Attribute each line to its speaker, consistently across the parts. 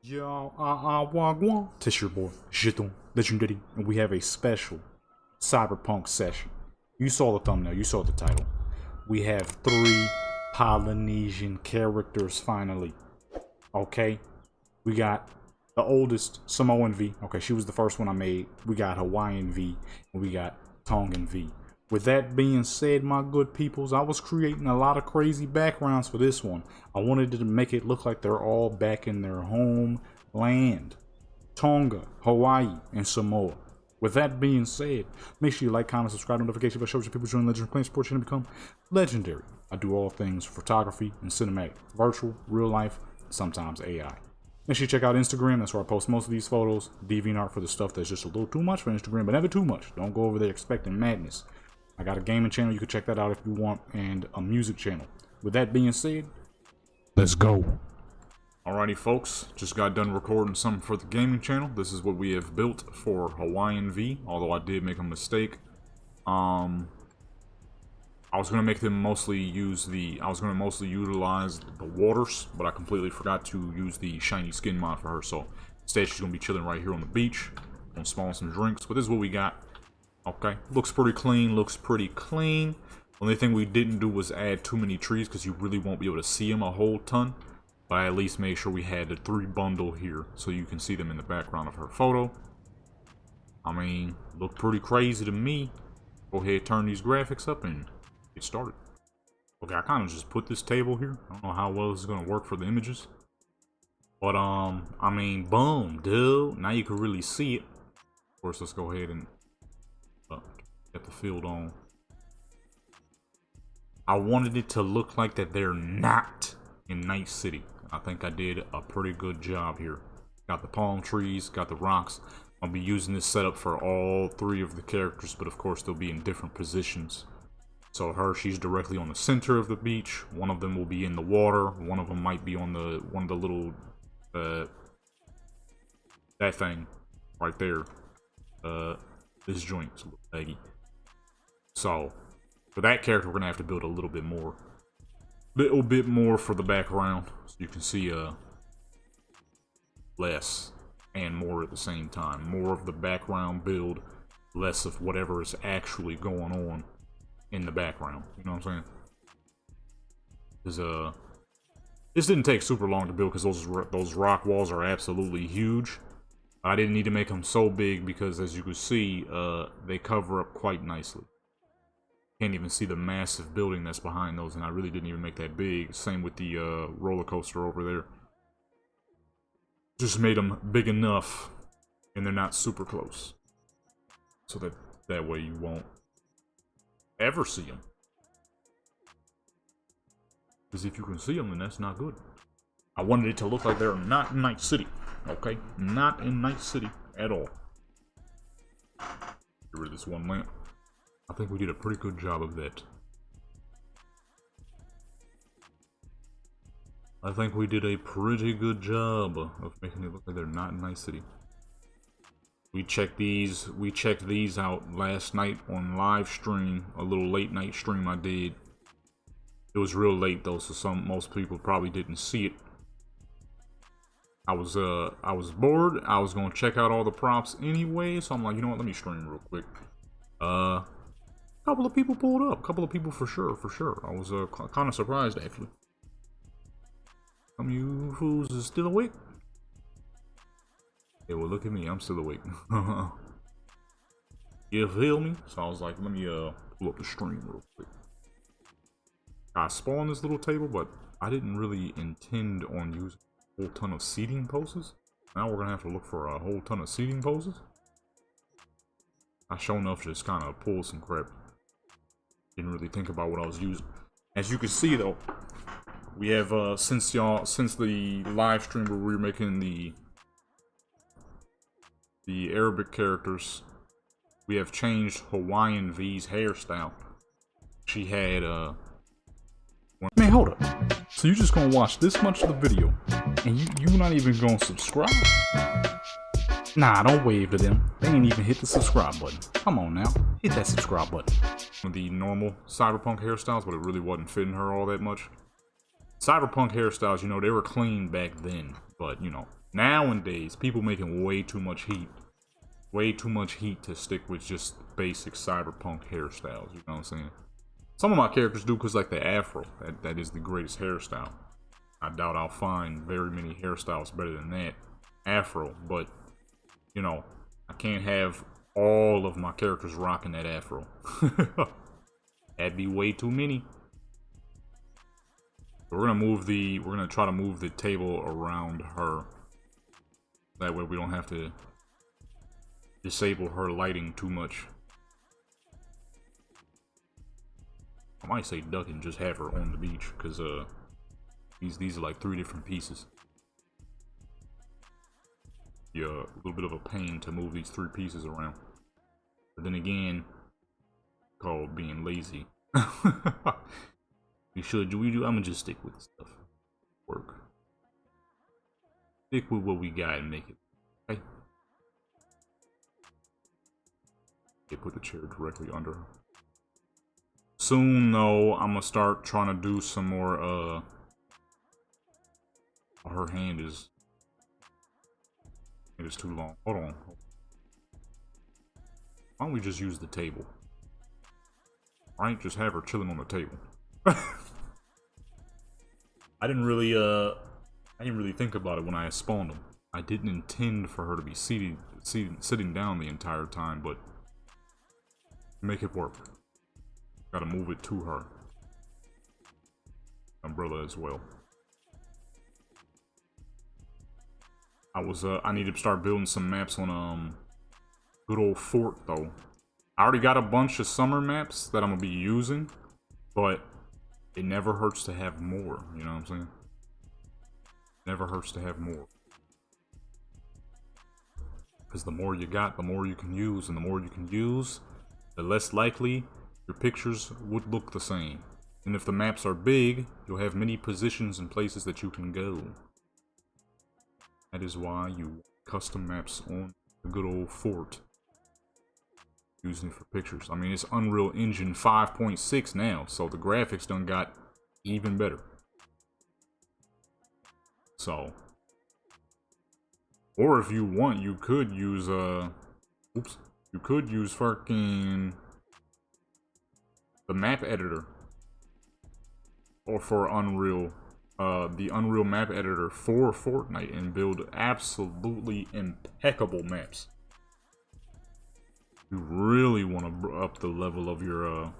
Speaker 1: Yo, wagwan. This your boy, Jeton, Legendary, and we have a special Cyberpunk session. You saw the thumbnail, you saw the title. We have 3 Polynesian characters finally. Okay? We got the oldest, Samoan V. Okay, she was the first one I made. We got Hawaiian V, and we got Tongan V. With that being said, my good peoples, I was creating a lot of crazy backgrounds for this one. I wanted to make it look like they're all back in their home land. Tonga, Hawaii, and Samoa. With that being said, make sure you like, comment, subscribe, notification bell shows you people join Legendary Playing Sports and become legendary. I do all things photography and cinematic, virtual, real life, sometimes AI. Make sure you check out Instagram, that's where I post most of these photos. DeviantArt for the stuff that's just a little too much for Instagram, but never too much. Don't go over there expecting madness. I got a gaming channel, you can check that out if you want, and a music channel. With that being said, let's go. Alrighty folks, just got done recording something for the gaming channel. This is what we have built for Hawaiian V, although I did make a mistake. I was gonna make them mostly use mostly utilize the waters, but I completely forgot to use the shiny skin mod for her, so instead she's gonna be chilling right here on the beach. Gonna spawn some drinks, but this is what we got. Okay, looks pretty clean, Only thing we didn't do was add too many trees because you really won't be able to see them a whole ton. But I at least made sure we had the 3 bundle here so you can see them in the background of her photo. I mean, look pretty crazy to me. Go ahead, turn these graphics up and get started. Okay, I kind of just put this table here. I don't know how well this is going to work for the images. But, I mean, boom, dude. Now you can really see it. Of course, let's go ahead and get the field on. I wanted it to look like that they're not in Night City. I think I did a pretty good job here. Got the palm trees, got the rocks. I'll be using this setup for all 3 of the characters, but of course they'll be in different positions. So her, she's directly on the center of the beach. One of them will be in the water. One of them might be on one of the little that thing right there. This joint's a little baggy. So for that character, we're gonna have to build a little bit more for the background, so you can see less and more at the same time. More of the background build, less of whatever is actually going on in the background. You know what I'm saying? This didn't take super long to build because those rock walls are absolutely huge. I didn't need to make them so big because, as you can see, they cover up quite nicely. Can't even see the massive building that's behind those, and I really didn't even make that big. Same with the roller coaster over there. Just made them big enough, and they're not super close, so that way you won't ever see them. Because if you can see them, then that's not good. I wanted it to look like they're not in Night City, okay? Not in Night City at all. Get rid of this one lamp. I think we did a pretty good job of that. I think we did a pretty good job of making it look like they're not in Night City. We checked these out last night on live stream, a little late night stream I did. It was real late though, so most people probably didn't see it. I was bored. I was gonna check out all the props anyway, so I'm like, you know what? Let me stream real quick. Couple of people pulled up. Couple of people for sure. I was kind of surprised actually. Some of you fools is still awake. Yeah, well, look at me. I'm still awake. You feel me? So I was like, let me pull up the stream real quick. I spawned this little table, but I didn't really intend on using a whole ton of seating poses. Now we're gonna have to look for a whole ton of seating poses. I sure enough just kind of pulled some crap. Didn't really think about what I was using. As you can see though, we have since the live stream where we were making the Arabic characters, we have changed Hawaiian V's hairstyle. She had man, hold up. So you just gonna watch this much of the video and you not even gonna subscribe? Nah, don't wave to them. They ain't even hit the subscribe button. Come on now, hit that subscribe button. The normal Cyberpunk hairstyles, but it really wasn't fitting her all that much. Cyberpunk hairstyles, you know, they were clean back then. But, you know, nowadays, people making way too much heat. Way too much heat to stick with just basic cyberpunk hairstyles, you know what I'm saying? Some of my characters do because, like, the afro, that is the greatest hairstyle. I doubt I'll find very many hairstyles better than that afro, but, you know, I can't have all of my characters rocking that afro. That'd be way too many. We're gonna try to move the table around her. That way we don't have to disable her lighting too much. I might say duck and just have her on the beach, because these are like 3 different pieces. Yeah, a little bit of a pain to move these 3 pieces around. But then again, called being lazy. We should do. I'm gonna just stick with the stuff. Work. Stick with what we got and make it. Okay. Okay, put the chair directly under her. Soon, though, I'm gonna start trying to do some more. Her hand is. It is too long. Hold on. Why don't we just use the table? Right? Just have her chilling on the table. I didn't really think about it when I spawned them. I didn't intend for her to be sitting down the entire time, but make it work. Gotta move it to her. Umbrella as well. I need to start building some maps on good old Fort though. I already got a bunch of summer maps that I'm gonna be using, but it never hurts to have more, you know what I'm saying? Never hurts to have more. Because the more you got, the more you can use, and the more you can use, the less likely your pictures would look the same. And if the maps are big, you'll have many positions and places that you can go. That is why you custom maps on the good old Fort. Using it for pictures. I mean, it's Unreal Engine 5.6 now, so the graphics done got even better. So, or if you want, you could use you could use fucking the map editor, or for Unreal, the Unreal map editor for Fortnite, and build absolutely impeccable maps. You really want to up the level of your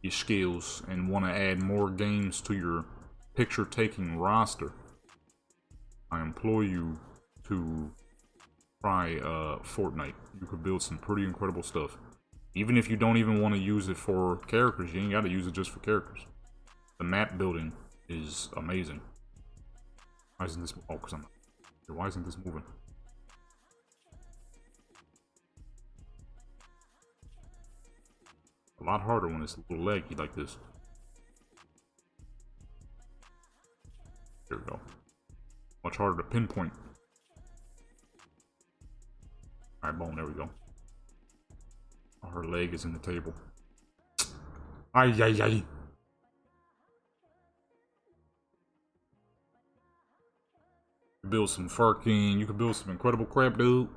Speaker 1: skills and want to add more games to your picture-taking roster. I implore you to try Fortnite. You could build some pretty incredible stuff. Even if you don't even want to use it for characters, you ain't got to use it just for characters. The map building is amazing. Why isn't this? Oh, because I'm. Why isn't this moving? A lot harder when it's a little laggy like this. There we go. Much harder to pinpoint. Alright, boom, there we go. Oh, her leg is in the table. Ay, ay, ay. Build some fucking. You can build some incredible crap, dude.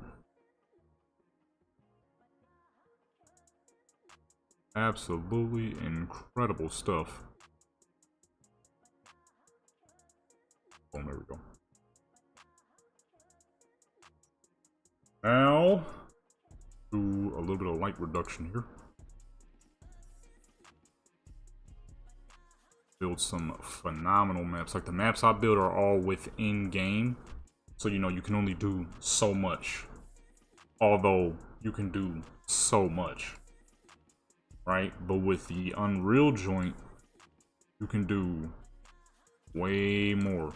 Speaker 1: Absolutely incredible stuff. Oh, there we go. Now, do a little bit of light reduction here. Build some phenomenal maps. Like the maps I build are all within game. So, you know, you can only do so much. Although, you can do so much. Right? But with the Unreal joint, you can do way more.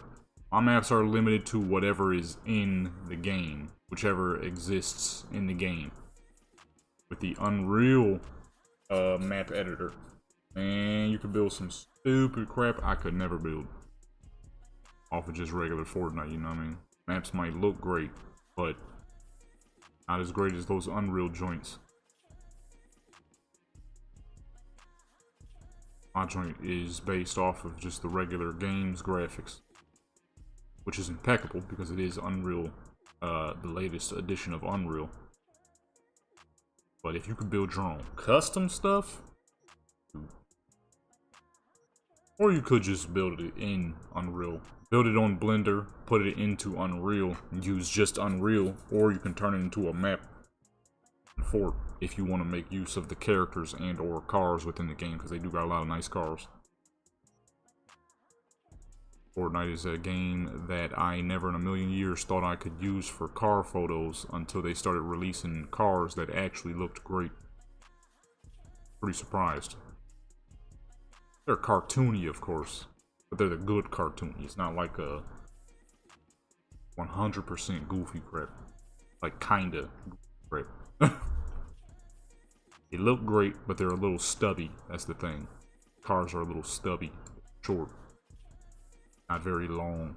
Speaker 1: My maps are limited to whatever is in the game, whichever exists in the game. With the Unreal map editor, man, you can build some stupid crap I could never build off of just regular Fortnite, you know what I mean? Maps might look great, but not as great as those Unreal joints. My joint is based off of just the regular game's graphics, which is impeccable because it is Unreal, the latest edition of Unreal. But if you could build your own custom stuff, or you could just build it in Unreal. Build it on Blender, put it into Unreal, and use just Unreal, or you can turn it into a map for it if you want to make use of the characters and or cars within the game, because they do got a lot of nice cars. Fortnite is a game that I never in a million years thought I could use for car photos until they started releasing cars that actually looked great. Pretty surprised. They're cartoony, of course, but they're the good cartoony. It's not like a 100% goofy crap. Like, kinda crap. They look great, but they're a little stubby. That's the thing. Cars are a little stubby, short. Not very long,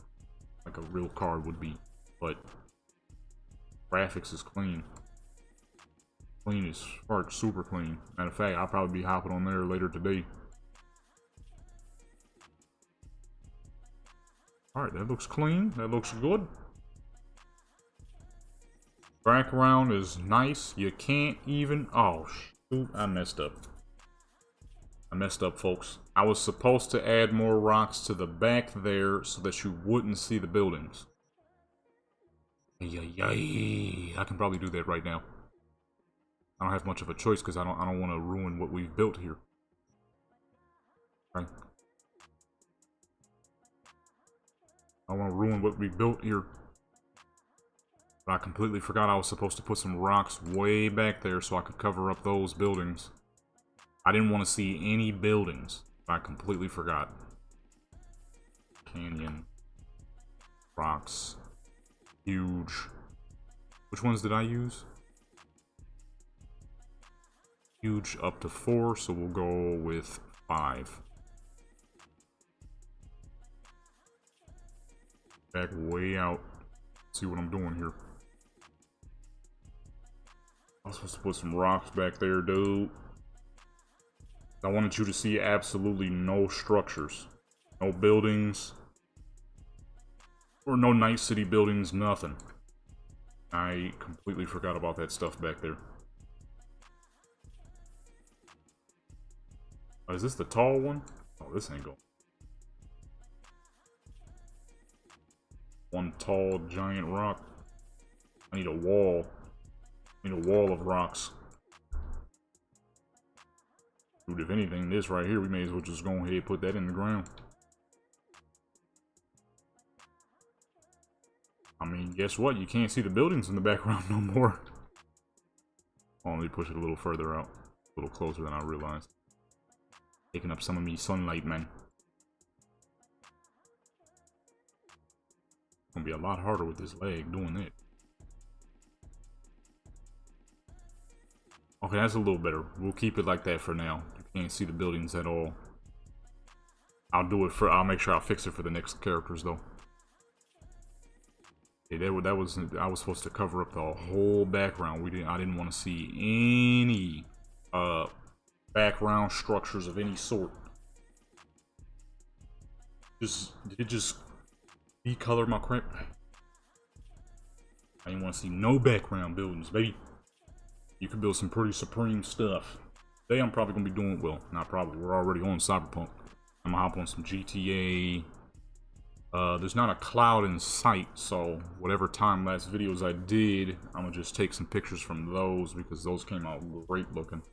Speaker 1: like a real car would be. But graphics is clean. Clean as fuck, super clean. Matter of fact, I'll probably be hopping on there later today. Alright, that looks clean. That looks good. Background is nice. You can't even... Oh, shoot. I messed up. I messed up, folks. I was supposed to add more rocks to the back there so that you wouldn't see the buildings. Yay. I can probably do that right now. I don't have much of a choice because I don't want to ruin what we've built here. Right. I don't want to ruin what we built here. But I completely forgot I was supposed to put some rocks way back there so I could cover up those buildings. I didn't want to see any buildings. I completely forgot. Canyon. Rocks. Huge. Which ones did I use? Huge up to 4, so we'll go with 5. Back way out. See what I'm doing here. I was supposed to put some rocks back there, dude. I wanted you to see absolutely no structures. No buildings. Or no Night City buildings, nothing. I completely forgot about that stuff back there. Oh, is this the tall one? Oh, this ain't going. One tall giant rock. I need a wall. I need a wall of rocks. Dude, if anything, this right here, we may as well just go ahead and put that in the ground. I mean, guess what? You can't see the buildings in the background no more. Oh, let me push it a little further out. A little closer than I realized. Taking up some of me sunlight, man. Gonna be a lot harder with this leg doing it. Okay, that's a little better. We'll keep it like that for now. You can't see the buildings at all. I'll make sure I'll fix it for the next characters though. Okay, I was supposed to cover up the whole background. I didn't want to see any background structures of any sort. Did it just decolor my crap? I didn't want to see no background buildings, baby. You can build some pretty supreme stuff. Today I'm probably gonna be doing, well, not probably, we're already on Cyberpunk. I'm gonna hop on some GTA. There's not a cloud in sight, so whatever time-lapse videos I did, I'm gonna just take some pictures from those because those came out great looking.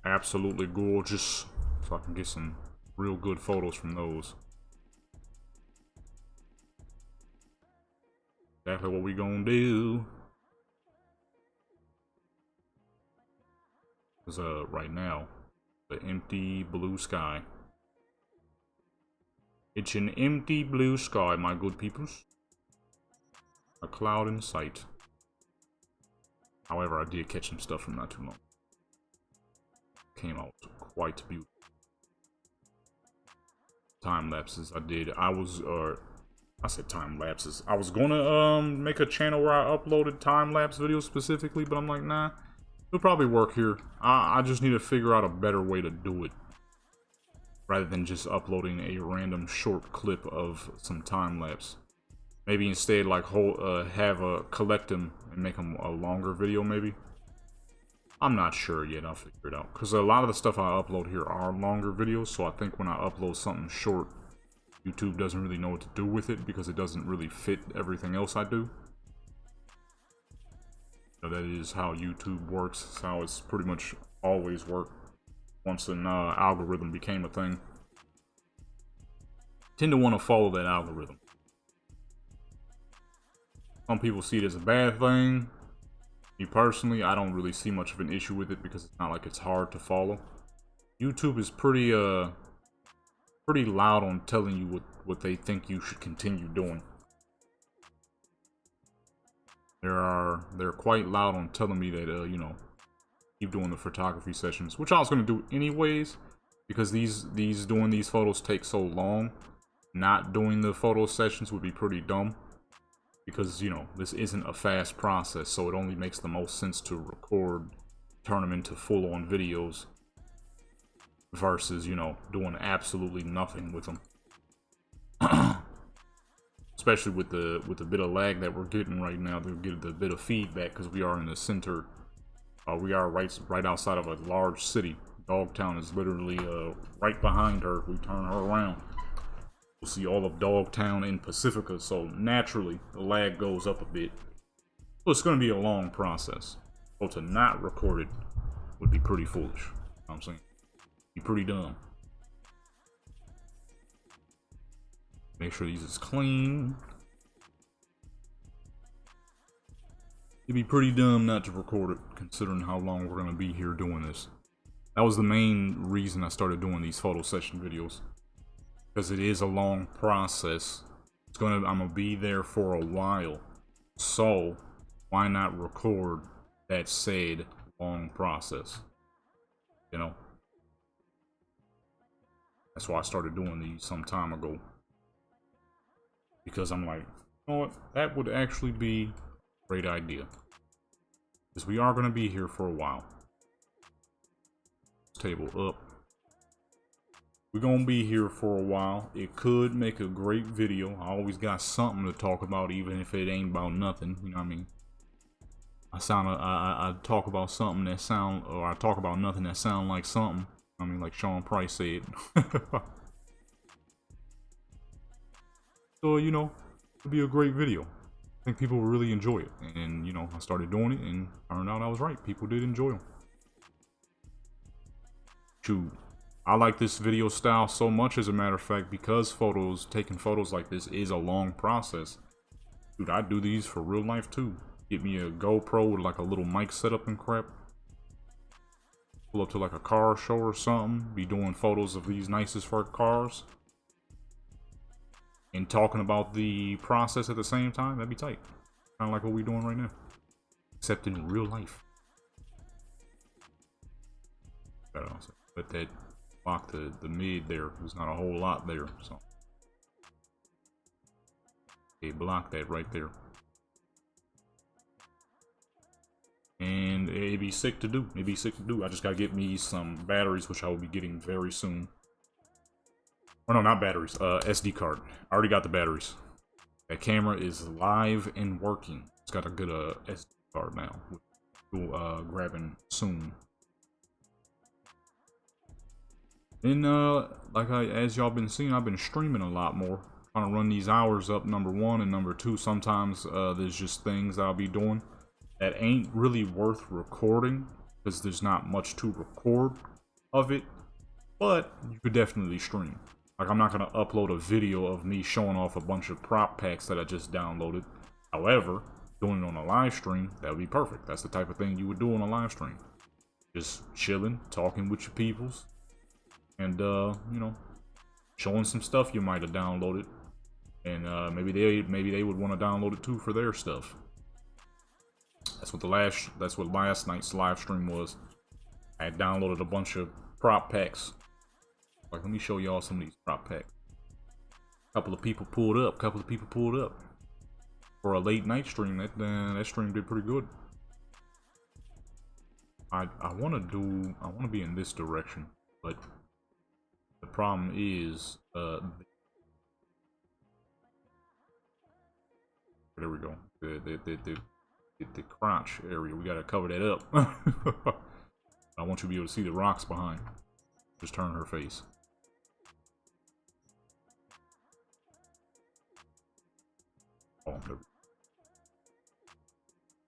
Speaker 1: Absolutely gorgeous. So I can get some real good photos from those. Exactly what we gonna do. Because right now, the empty blue sky. It's an empty blue sky, my good peoples. A cloud in sight. However, I did catch some stuff from not too long. Came out quite beautiful. Time lapses I did. I said time lapses. I was gonna make a channel where I uploaded time lapse videos specifically, but I'm like, nah. It'll probably work here. I just need to figure out a better way to do it. rather than just uploading a random short clip of some time lapse. Maybe instead, like, collect them and make them a longer video, maybe. I'm not sure yet. I'll figure it out. Because a lot of the stuff I upload here are longer videos, so I think when I upload something short, YouTube doesn't really know what to do with it because it doesn't really fit everything else I do. So that is how YouTube works. It's how it's pretty much always worked once an algorithm became a thing. Tend to want to follow that algorithm. Some people see it as a bad thing. Me personally, I don't really see much of an issue with it because it's not like it's hard to follow. YouTube is pretty loud on telling you what they think you should continue doing. They're quite loud on telling me that you know, keep doing the photography sessions, which I was gonna do anyways, because doing these photos take so long. Not doing the photo sessions would be pretty dumb. Because, you know, this isn't a fast process, so it only makes the most sense to record, turn them into full-on videos, versus, you know, doing absolutely nothing with them. Especially with the bit of lag that we're getting right now, they'll get the bit of feedback because we are in the center. We are right outside of a large city. Dogtown is literally right behind her. We turn her around. See all of Dogtown in Pacifica, so naturally the lag goes up a bit. So it's going to be a long process. So to not record it would be pretty foolish. You know what I'm saying? Be pretty dumb. Make sure these is clean. It'd be pretty dumb not to record it, considering how long we're going to be here doing this. That was the main reason I started doing these photo session videos. Because it is a long process. I'm gonna be there for a while. So why not record that said long process? You know? That's why I started doing these some time ago. Because I'm like, you know what? That would actually be a great idea. Because we are gonna be here for a while. Table up. We're gonna be here for a while. It could make a great video. I always got something to talk about, even if it ain't about nothing. You know what I mean? I talk about something that I talk about nothing that sound like something. I mean, like Sean Price said. So, you know, it'll be a great video. I think people will really enjoy it. And, you know, I started doing it and turned out I was right. People did enjoy them. Shoot. I like this video style so much, as a matter of fact, because taking photos like this is a long process. Dude, I do these for real life too. Get me a GoPro with like a little mic setup and crap. Pull up to like a car show or something. Be doing photos of these nicest for cars. And talking about the process at the same time. That'd be tight. Kind of like what we're doing right now. Except in real life. Let that block the mid there. There's not a whole lot there, so okay, block that right there. And it'd be sick to do. It'd be sick to do. I just gotta get me some batteries, which I will be getting very soon. Or no, not batteries. SD card. I already got the batteries. That camera is live and working. It's got a good SD card now. We'll grabbing soon. And as y'all been seeing, I've been streaming a lot more. Trying to run these hours up, number one, and number two, sometimes there's just things that I'll be doing that ain't really worth recording because there's not much to record of it, but you could definitely stream. Like, I'm not gonna upload a video of me showing off a bunch of prop packs that I just downloaded. However, doing it on a live stream, that would be perfect. That's the type of thing you would do on a live stream. Just chilling, talking with your peoples. And, you know, showing some stuff you might have downloaded. And maybe they would want to download it too for their stuff. That's what last night's live stream was. I had downloaded a bunch of prop packs. Like, let me show y'all some of these prop packs. A couple of people pulled up. For a late night stream, that stream did pretty good. I want to be in this direction, but The problem is, there we go. The crotch area. We gotta cover that up. I want you to be able to see the rocks behind. Just turn her face. Oh, there we go.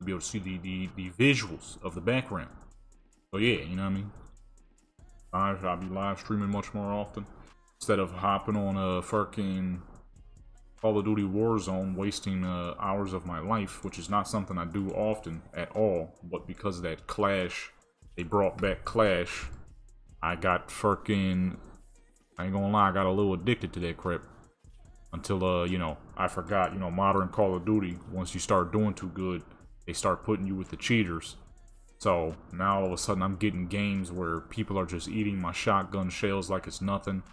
Speaker 1: Be able to see the visuals of the background. So yeah, you know what I mean? I'll be live streaming much more often. Instead of hopping on a fucking Call of Duty Warzone, wasting hours of my life, which is not something I do often at all, but because of that Clash, they brought back Clash, I got fucking, I ain't gonna lie, I got a little addicted to that crap. Until, you know, I forgot, you know, modern Call of Duty, once you start doing too good, they start putting you with the cheaters. So now all of a sudden I'm getting games where people are just eating my shotgun shells like it's nothing.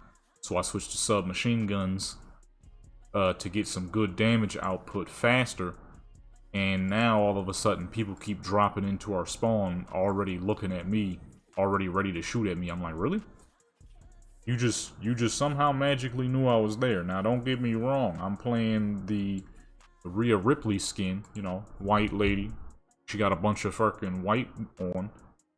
Speaker 1: So I switched to submachine guns to get some good damage output faster. And now all of a sudden people keep dropping into our spawn, already looking at me, already ready to shoot at me. I'm like, really? You just somehow magically knew I was there. Now don't get me wrong, I'm playing the Rhea Ripley skin, you know, white lady. She got a bunch of fucking white on.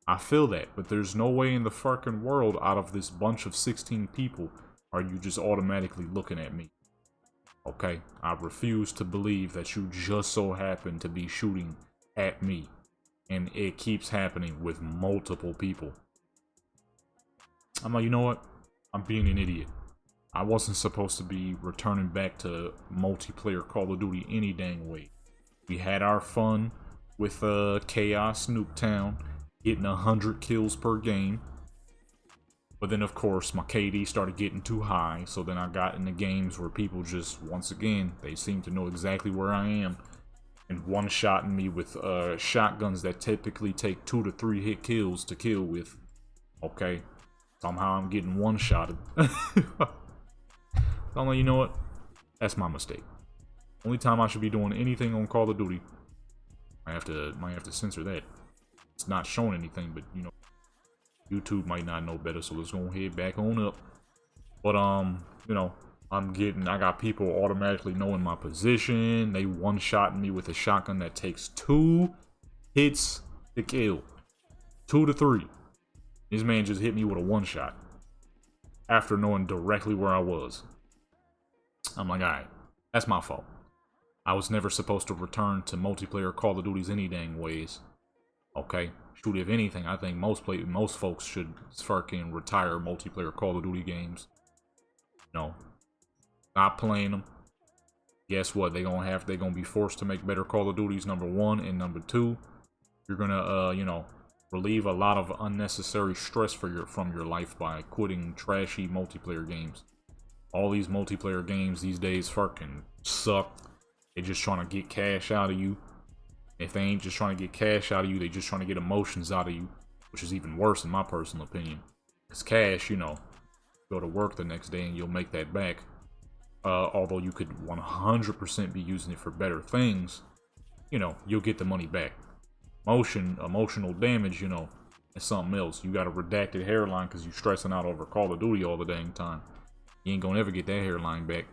Speaker 1: I feel that, but there's no way in the fucking world out of this bunch of 16 people are you just automatically looking at me. Okay? I refuse to believe that you just so happen to be shooting at me. And it keeps happening with multiple people. I'm like, you know what? I'm being an idiot. I wasn't supposed to be returning back to multiplayer Call of Duty any dang way. We had our fun with Chaos Nuketown, getting 100 kills per game. But then, of course, my KD started getting too high, so then I got into games where people just, once again, they seem to know exactly where I am, and one-shotting me with shotguns that typically take 2 to 3 hit kills to kill with. Okay, somehow I'm getting one-shotted. I'm like, you know what? That's my mistake. Only time I should be doing anything on Call of Duty, might have to censor that. It's not showing anything, but you know, YouTube might not know better, so let's go ahead back on up. But you know, I got people automatically knowing my position. They one-shotting me with a shotgun that takes 2 hits to kill. 2 to 3. This man just hit me with a one-shot after knowing directly where I was. I'm like, alright, that's my fault. I was never supposed to return to multiplayer Call of Duties any dang ways. Okay? Shoot, if anything, I think most folks should fucking retire multiplayer Call of Duty games. No. Not playing them. Guess what? They're gonna be forced to make better Call of Duties, number 1, and number 2. You're gonna, you know, relieve a lot of unnecessary stress from your life by quitting trashy multiplayer games. All these multiplayer games these days fucking suck. They're just trying to get cash out of you. If they ain't just trying to get cash out of you, they just trying to get emotions out of you, which is even worse in my personal opinion. Because cash, you know, go to work the next day and you'll make that back. Although you could 100% be using it for better things, you know, you'll get the money back. Emotional damage, you know, is something else. You got a redacted hairline because you're stressing out over Call of Duty all the dang time. You ain't gonna ever get that hairline back.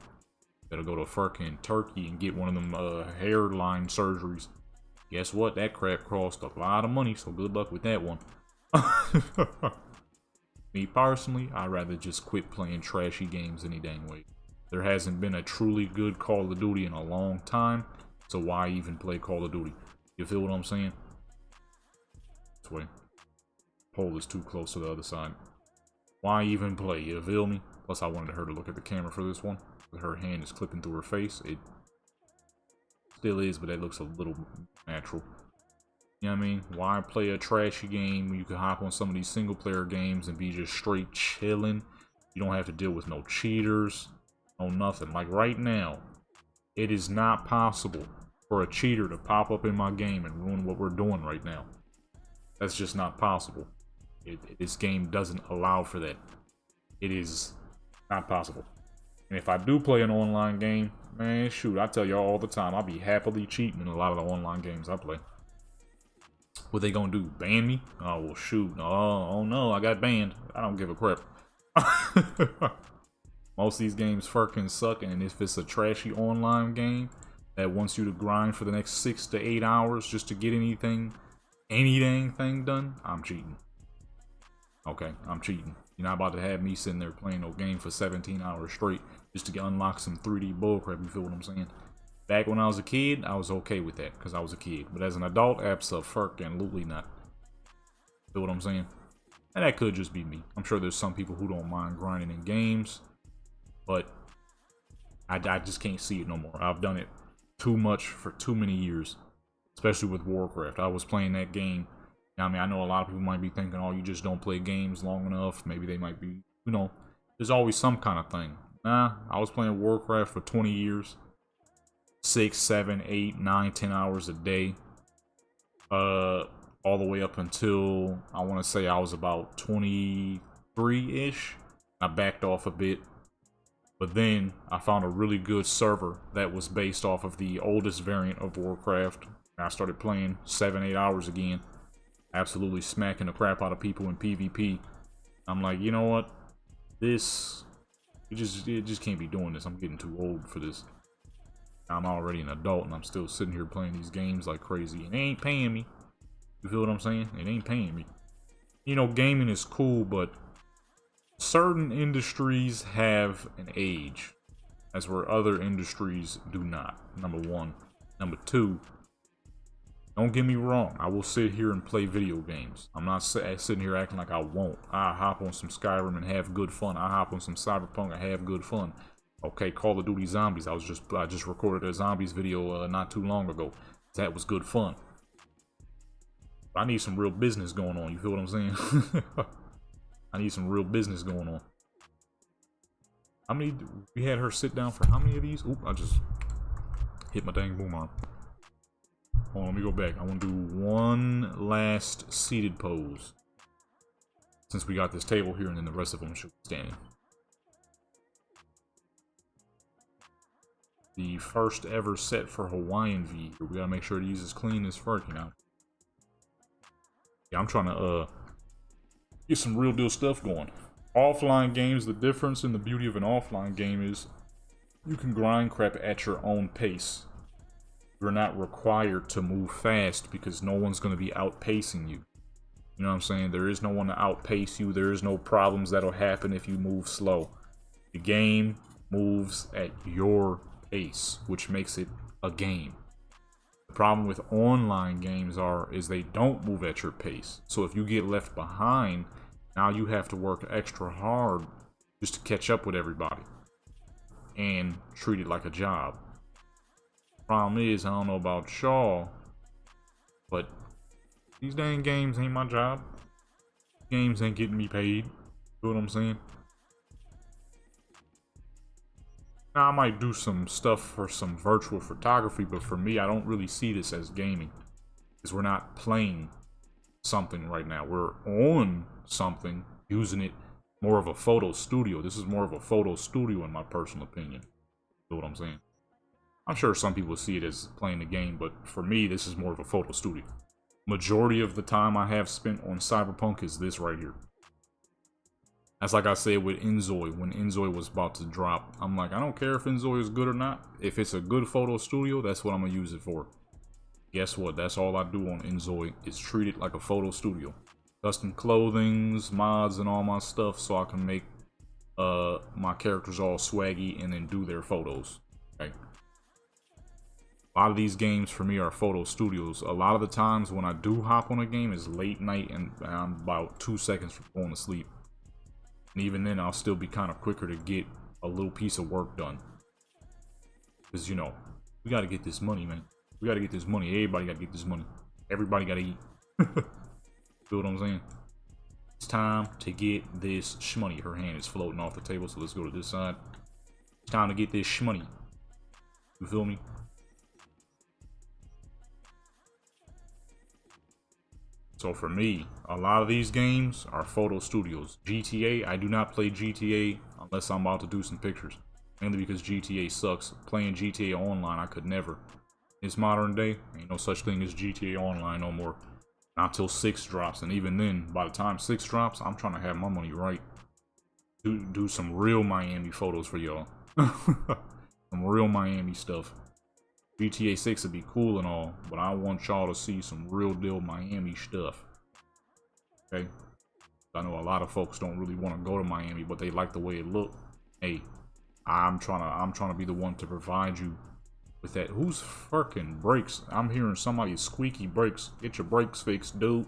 Speaker 1: Better go to fucking Turkey and get one of them hairline surgeries. Guess what? That crap cost a lot of money, so good luck with that one. Me personally, I'd rather just quit playing trashy games any dang way. There hasn't been a truly good Call of Duty in a long time, so why even play Call of Duty? You feel what I'm saying? This way. Pole is too close to the other side. Why even play? You feel me? Plus, I wanted her to look at the camera for this one. Her hand is clipping through her face. It still is, but that looks a little natural. You know what I mean? Why play a trashy game when you can hop on some of these single player games and be just straight chilling? You don't have to deal with no cheaters, no nothing. Like right now, it is not possible for a cheater to pop up in my game and ruin what we're doing right now. That's just not possible. This game doesn't allow for that. It is not possible. And if I do play an online game, man, shoot, I tell y'all all the time, I'll be happily cheating in a lot of the online games I play. What they gonna do? Ban me? Oh, well, shoot. Oh no, I got banned. I don't give a crap. Most of these games fucking suck, and if it's a trashy online game that wants you to grind for the next 6 to 8 hours just to get any dang thing done, I'm cheating. Okay, I'm cheating. You're not about to have me sitting there playing no game for 17 hours straight just to unlock some 3D bullcrap, you feel what I'm saying? Back when I was a kid, I was okay with that because I was a kid. But as an adult, absolutely not. Feel what I'm saying? And that could just be me. I'm sure there's some people who don't mind grinding in games, but I just can't see it no more. I've done it too much for too many years, especially with Warcraft. I was playing that game. I mean, I know a lot of people might be thinking, oh, you just don't play games long enough. Maybe they might be, you know, there's always some kind of thing. Nah, I was playing Warcraft for 20 years. 6, 7, 8, 9, 10 hours a day. All the way up until, I want to say I was about 23-ish. I backed off a bit. But then I found a really good server that was based off of the oldest variant of Warcraft. I started playing 7, 8 hours again. Absolutely smacking the crap out of people in PvP. I'm like, you know what? It just can't be doing this. I'm getting too old for this. I'm already an adult and I'm still sitting here playing these games like crazy. And they ain't paying me. You feel what I'm saying? It ain't paying me. You know, gaming is cool, but certain industries have an age, as where other industries do not. Number one. Number two, don't get me wrong, I will sit here and play video games. I'm not sitting here acting like I won't. I hop on some Skyrim and have good fun. I hop on some Cyberpunk and have good fun. Okay, Call of Duty Zombies. I just recorded a Zombies video not too long ago. That was good fun. I need some real business going on. You feel what I'm saying? I need some real business going on. How many? We had her sit down for how many of these? Oop, I just hit my dang boom arm. Hold on, let me go back. I want to do one last seated pose. Since we got this table here and then the rest of them should be standing. The first ever set for Hawaiian V. We gotta make sure these is clean as fuck, you know. Yeah, I'm trying to get some real deal stuff going. Offline games, the difference and the beauty of an offline game is you can grind crap at your own pace. You're not required to move fast because no one's going to be outpacing you. You know what I'm saying? There is no one to outpace you. There is no problems that'll happen if you move slow. The game moves at your pace, which makes it a game. The problem with online games is they don't move at your pace. So if you get left behind, now you have to work extra hard just to catch up with everybody and treat it like a job. Problem is, I don't know about y'all, but these dang games ain't my job. Games ain't getting me paid. You know what I'm saying? Now, I might do some stuff for some virtual photography, but for me, I don't really see this as gaming. Because we're not playing something right now. We're on something, using it more of a photo studio. This is more of a photo studio in my personal opinion. You know what I'm saying? I'm sure some people see it as playing the game, but for me, this is more of a photo studio. Majority of the time I have spent on Cyberpunk is this right here. That's like I said with Enzoy, when Enzoy was about to drop. I'm like, I don't care if Enzoy is good or not. If it's a good photo studio, that's what I'm going to use it for. Guess what? That's all I do on Enzoy, is treat it like a photo studio. Custom clothings, mods, and all my stuff so I can make my characters all swaggy and then do their photos. Okay. A lot of these games for me are photo studios. A lot of the times when I do hop on a game is late night and I'm about 2 seconds from going to sleep. And even then, I'll still be kind of quicker to get a little piece of work done. Because, you know, we got to get this money, man. We got to get this money. Everybody got to get this money. Everybody got to eat. Feel what I'm saying? It's time to get this shmoney. Her hand is floating off the table, so let's go to this side. It's time to get this shmoney. You feel me? So for me, a lot of these games are photo studios. GTA, I do not play GTA unless I'm about to do some pictures. Mainly because GTA sucks. Playing GTA Online, I could never. It's modern day, ain't no such thing as GTA Online no more. Not till 6 drops, and even then, by the time 6 drops, I'm trying to have my money right. do some real Miami photos for y'all. Some real Miami stuff. GTA 6 would be cool and all, but I want y'all to see some real deal Miami stuff. Okay? I know a lot of folks don't really want to go to Miami, but they like the way it look. Hey, I'm trying to be the one to provide you with that. Who's fucking brakes? I'm hearing somebody's squeaky brakes. Get your brakes fixed, dude.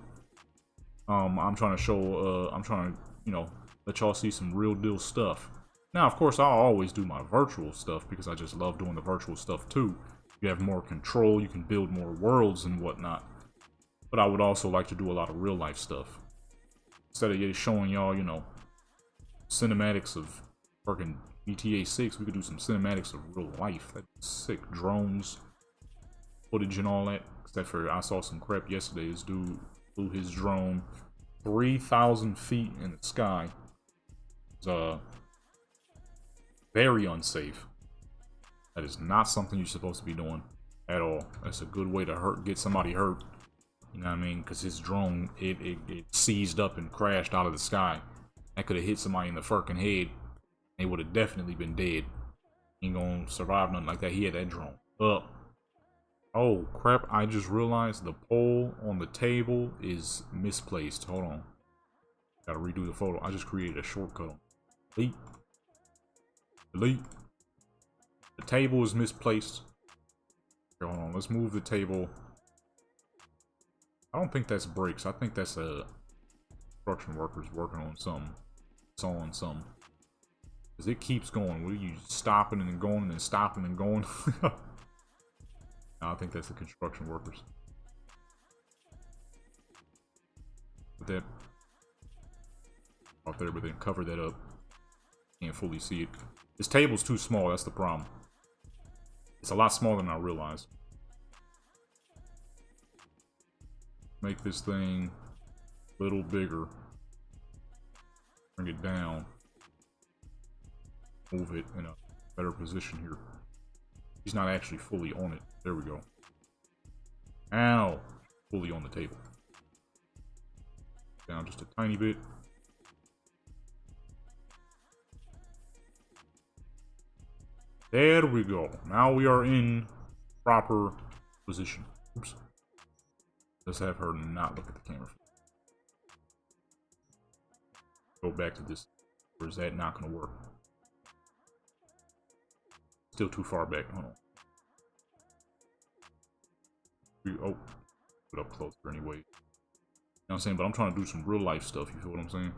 Speaker 1: I'm trying to show, you know, let y'all see some real deal stuff. Now, of course, I'll always do my virtual stuff because I just love doing the virtual stuff too. You have more control, you can build more worlds and whatnot. But I would also like to do a lot of real life stuff. Instead of just showing y'all, you know, cinematics of fucking GTA 6, we could do some cinematics of real life. That's sick. Drones, footage and all that. Except for, I saw some crap yesterday. This dude flew his drone 3,000 feet in the sky. It's very unsafe. That is not something you're supposed to be doing at all. That's a good way to get somebody hurt. You know what I mean? Because his drone, it seized up and crashed out of the sky. That could have hit somebody in the fucking head. They would have definitely been dead. He ain't gonna survive nothing like that. He had that drone up. Oh crap, I just realized the pole on the table is misplaced. Hold on. Gotta redo the photo. I just created a shortcut. Delete. Delete. The table is misplaced. Okay, hold on, let's move the table. I don't think that's brakes. I think that's construction workers working on something. Sawing something. Because it keeps going. What are you stopping and then going and stopping and going? No, I think that's the construction workers. Put that out there, but then cover that up. Can't fully see it. This table's too small, that's the problem. It's a lot smaller than I realized. Make this thing a little bigger. Bring it down. Move it in a better position here. He's not actually fully on it. There we go. Ow! Fully on the table. Down just a tiny bit. There we go. Now we are in proper position. Oops. Let's have her not look at the camera. Go back to this. Or is that not going to work? Still too far back. Hold on. Oh, put up closer anyway. You know what I'm saying? But I'm trying to do some real life stuff. You feel what I'm saying?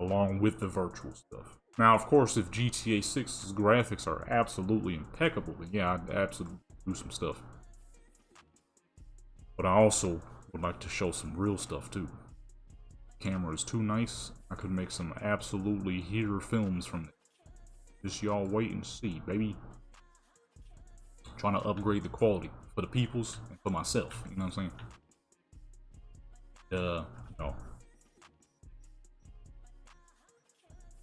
Speaker 1: Along with the virtual stuff. Now, of course, if GTA 6's graphics are absolutely impeccable, then yeah, I'd absolutely do some stuff. But I also would like to show some real stuff too. Camera is too nice. I could make some absolutely heater films from it. Just y'all wait and see, baby. Trying to upgrade the quality for the peoples and for myself. You know what I'm saying? No.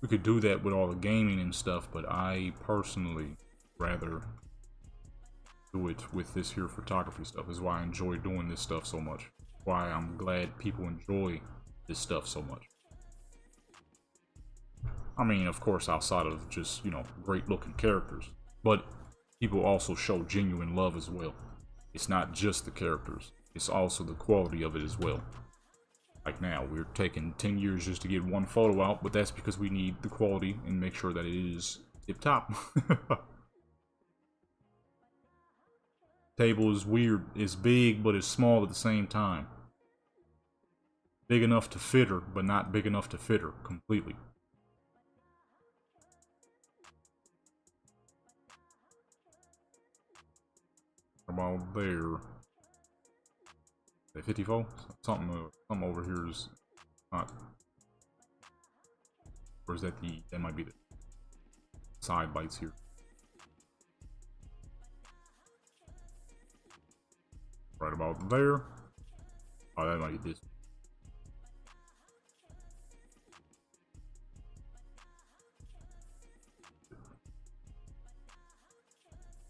Speaker 1: We could do that with all the gaming and stuff, but I personally rather do it with this here photography stuff. This is why I enjoy doing this stuff so much. Why I'm glad people enjoy this stuff so much. I mean, of course, outside of just, you know, great looking characters, but people also show genuine love as well. It's not just the characters, it's also the quality of it as well. Like now, we're taking 10 years just to get one photo out, but that's because we need the quality and make sure that it is tip-top. Table is weird. It's big, but it's small at the same time. Big enough to fit her, but not big enough to fit her completely. About there. 54? Something over here is not. Or is that that might be the side lights here. Right about there. Oh, that might be this.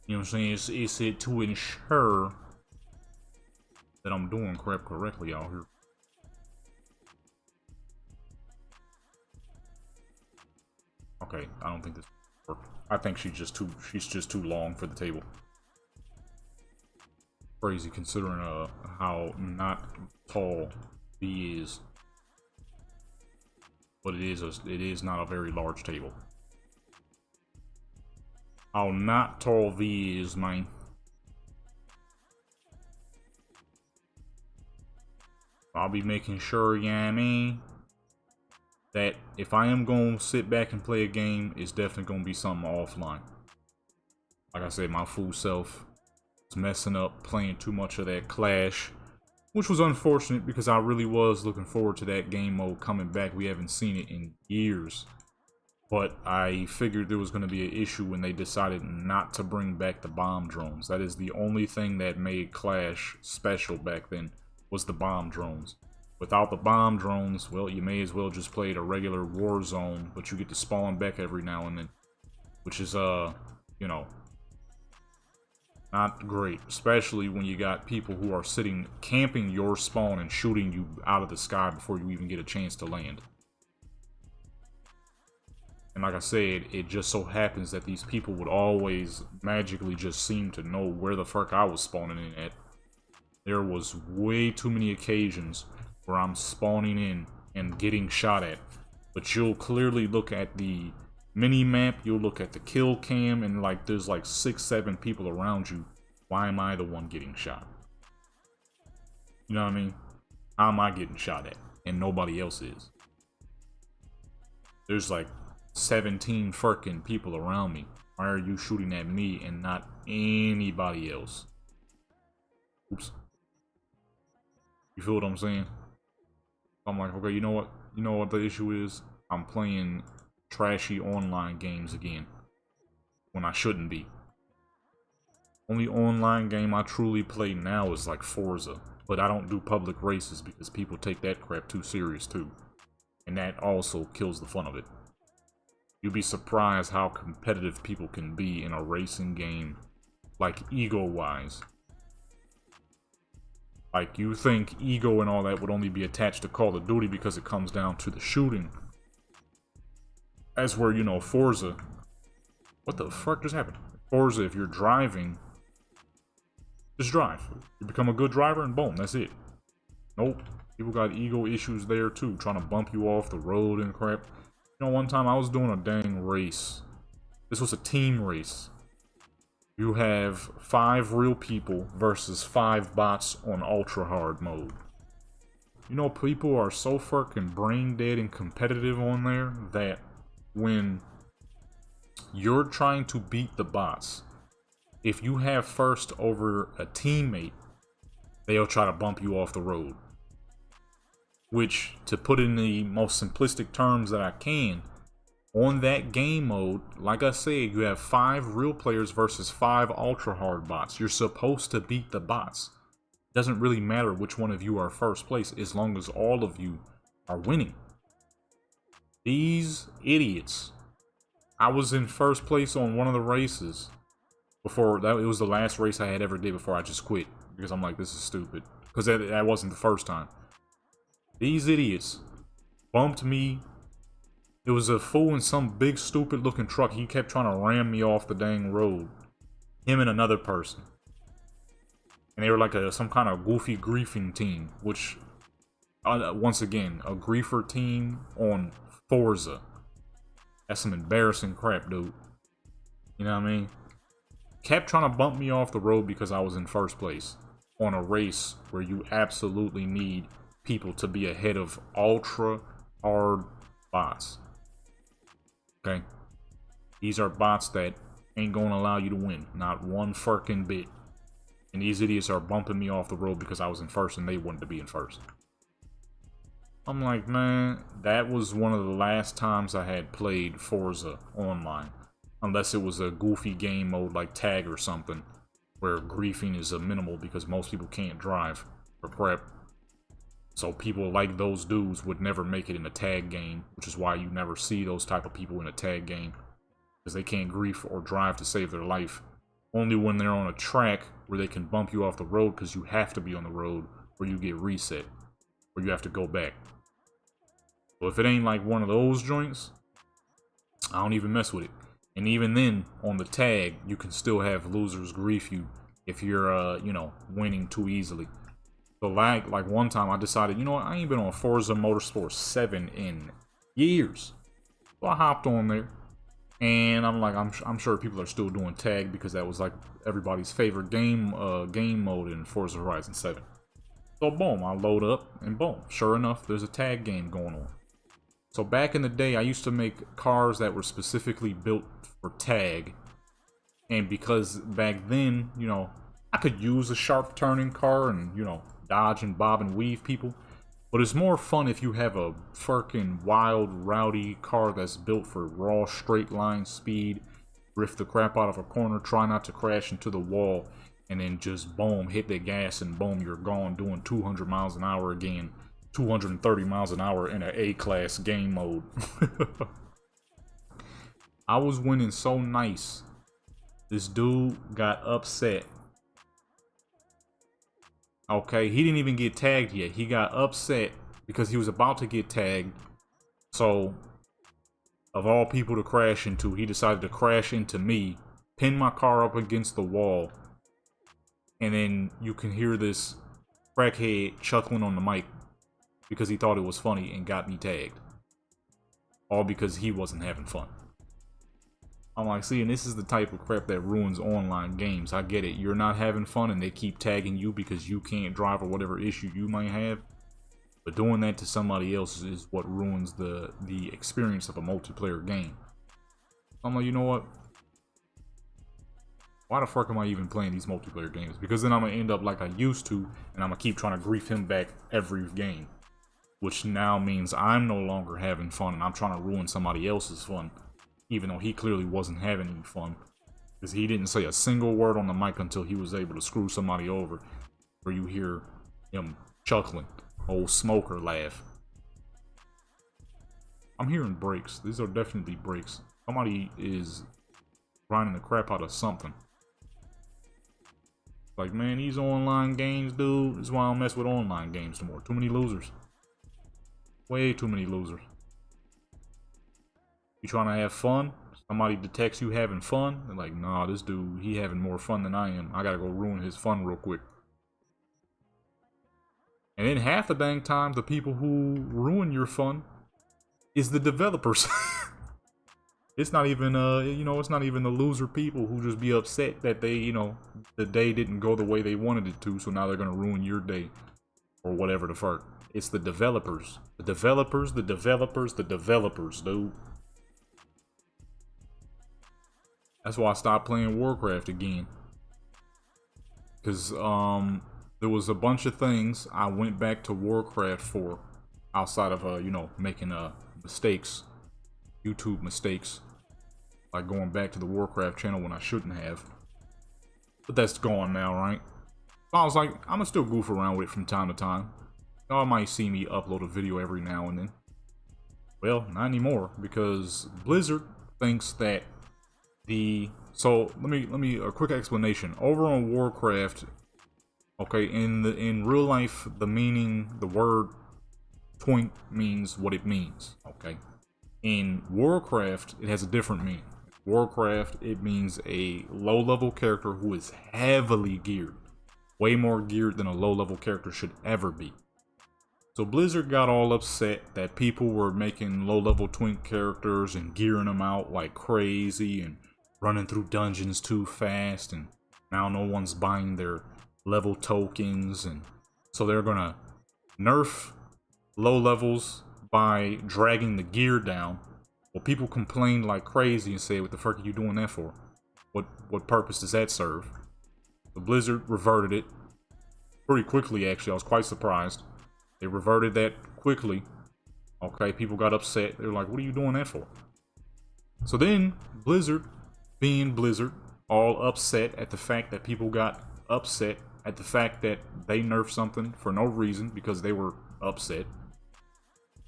Speaker 1: You know what I'm saying? It's it to ensure that I'm doing crap correctly out here. Okay, I don't think this will work. I think she's just too long for the table. Crazy considering how not tall V is. But it is not a very large table. How not tall V is, man. I'll be making sure, you know what I mean, that if I am going to sit back and play a game, it's definitely going to be something offline. Like I said, my fool self is messing up playing too much of that Clash, which was unfortunate because I really was looking forward to that game mode coming back. We haven't seen it in years. But I figured there was going to be an issue when they decided not to bring back the bomb drones. That is the only thing that made Clash special back then, was the bomb drones. Without the bomb drones, well, you may as well just play a regular Warzone, but you get to spawn back every now and then. Which is, you know, not great. Especially when you got people who are sitting, camping your spawn and shooting you out of the sky before you even get a chance to land. And like I said, it just so happens that these people would always magically just seem to know where the fuck I was spawning in at. There was way too many occasions where I'm spawning in and getting shot at. But you'll clearly look at the mini-map, you'll look at the kill cam, and like there's like 6-7 people around you. Why am I the one getting shot? You know what I mean? How am I getting shot at? And nobody else is. There's like 17 fucking people around me. Why are you shooting at me and not anybody else? Oops. You feel what I'm saying? I'm like, okay, you know what? You know what the issue is? I'm playing trashy online games again. When I shouldn't be. Only online game I truly play now is like Forza. But I don't do public races because people take that crap too serious too. And that also kills the fun of it. You'd be surprised how competitive people can be in a racing game, like ego-wise. Like, you think ego and all that would only be attached to Call of Duty because it comes down to the shooting. As where, you know, Forza. What the fuck just happened? Forza, if you're driving, just drive. You become a good driver and boom, that's it. Nope. People got ego issues there too, trying to bump you off the road and crap. You know, one time I was doing a dang race. This was a team race. You have 5 real people versus 5 bots on ultra hard mode. You know, people are so fucking brain dead and competitive on there that when you're trying to beat the bots, if you have first over a teammate, they'll try to bump you off the road. Which, to put in the most simplistic terms that I can, on that game mode, like I said, you have 5 real players versus 5 ultra hard bots. You're supposed to beat the bots. It doesn't really matter which one of you are first place as long as all of you are winning. These idiots. I was in first place on one of the races before that. It was the last race I had ever did before I just quit because I'm like, this is stupid. Because that wasn't the first time. These idiots bumped me. It was a fool in some big stupid looking truck. He kept trying to ram me off the dang road. Him and another person. And they were like some kind of goofy griefing team. Which, once again, a griefer team on Forza. That's some embarrassing crap, dude. You know what I mean? Kept trying to bump me off the road because I was in first place. On a race where you absolutely need people to be ahead of ultra hard bots. Okay? These are bots that ain't gonna allow you to win. Not one fucking bit. And these idiots are bumping me off the road because I was in first and they wanted to be in first. I'm like, man, that was one of the last times I had played Forza online. Unless it was a goofy game mode like Tag or something. Where griefing is a minimal because most people can't drive or prep. So people like those dudes would never make it in a tag game, which is why you never see those type of people in a tag game. Because they can't grief or drive to save their life. Only when they're on a track where they can bump you off the road because you have to be on the road or you get reset. Or you have to go back. So if it ain't like one of those joints, I don't even mess with it. And even then, on the tag, you can still have losers grief you if you're, you know, winning too easily. So like one time I decided, you know what, I ain't been on Forza Motorsport 7 in years. So I hopped on there, and I'm like, I'm sure people are still doing tag because that was like everybody's favorite game mode in Forza Horizon 7. So boom, I load up, and boom, sure enough, there's a tag game going on. So back in the day, I used to make cars that were specifically built for tag, and because back then, you know, I could use a sharp turning car and, you know, dodge and bob and weave people. But it's more fun if you have a fucking wild, rowdy car that's built for raw, straight line speed, drift the crap out of a corner, try not to crash into the wall, and then just boom, hit the gas and boom, you're gone doing 200 miles an hour again. 230 miles an hour in an A-class game mode. I was winning so nice. This dude got upset. Okay, he didn't even get tagged yet. He got upset because he was about to get tagged. So, of all people to crash into, he decided to crash into me, pin my car up against the wall, and then you can hear this crackhead chuckling on the mic because he thought it was funny and got me tagged. All because he wasn't having fun. I'm like, see, and this is the type of crap that ruins online games. I get it. You're not having fun and they keep tagging you because you can't drive or whatever issue you might have. But doing that to somebody else is what ruins the experience of a multiplayer game. I'm like, you know what? Why the fuck am I even playing these multiplayer games? Because then I'm going to end up like I used to, and I'm going to keep trying to grief him back every game. Which now means I'm no longer having fun and I'm trying to ruin somebody else's fun. Even though he clearly wasn't having any fun. Because he didn't say a single word on the mic until he was able to screw somebody over. Where you hear him chuckling. Old smoker laugh. I'm hearing brakes. These are definitely brakes. Somebody is grinding the crap out of something. Like, man, these online games, dude. This is why I don't mess with online games no more. Too many losers. Way too many losers. You trying to have fun? Somebody detects you having fun? They're like, nah, this dude, he having more fun than I am. I gotta go ruin his fun real quick. And then half the dang time, the people who ruin your fun is the developers. It's not even, you know, it's not even the loser people who just be upset that they, you know, the day didn't go the way they wanted it to, so now they're gonna ruin your day. Or whatever the fuck. It's the developers. The developers, the developers, the developers, dude. That's why I stopped playing Warcraft again. Because, there was a bunch of things I went back to Warcraft for. Outside of, you know, making, mistakes. YouTube mistakes. Like going back to the Warcraft channel when I shouldn't have. But that's gone now, right? So I was like, I'm gonna still goof around with it from time to time. Y'all might see me upload a video every now and then. Well, not anymore, because Blizzard thinks that so let me a quick explanation. Over on Warcraft, okay, in real life, the word twink means what it means, okay? In Warcraft, it has a different meaning. Warcraft, it means a low-level character who is heavily geared. Way more geared than a low-level character should ever be. So Blizzard got all upset that people were making low-level twink characters and gearing them out like crazy and running through dungeons too fast, and now no one's buying their level tokens, and so they're gonna nerf low levels by dragging the gear down. Well, people complained like crazy and say, what the fuck are you doing that for? What purpose does that serve? The Blizzard reverted it pretty quickly, actually. I was quite surprised. They reverted that quickly. Okay, people got upset. They were like, what are you doing that for? So then, Blizzard, being Blizzard, all upset at the fact that people got upset at the fact that they nerfed something for no reason because they were upset,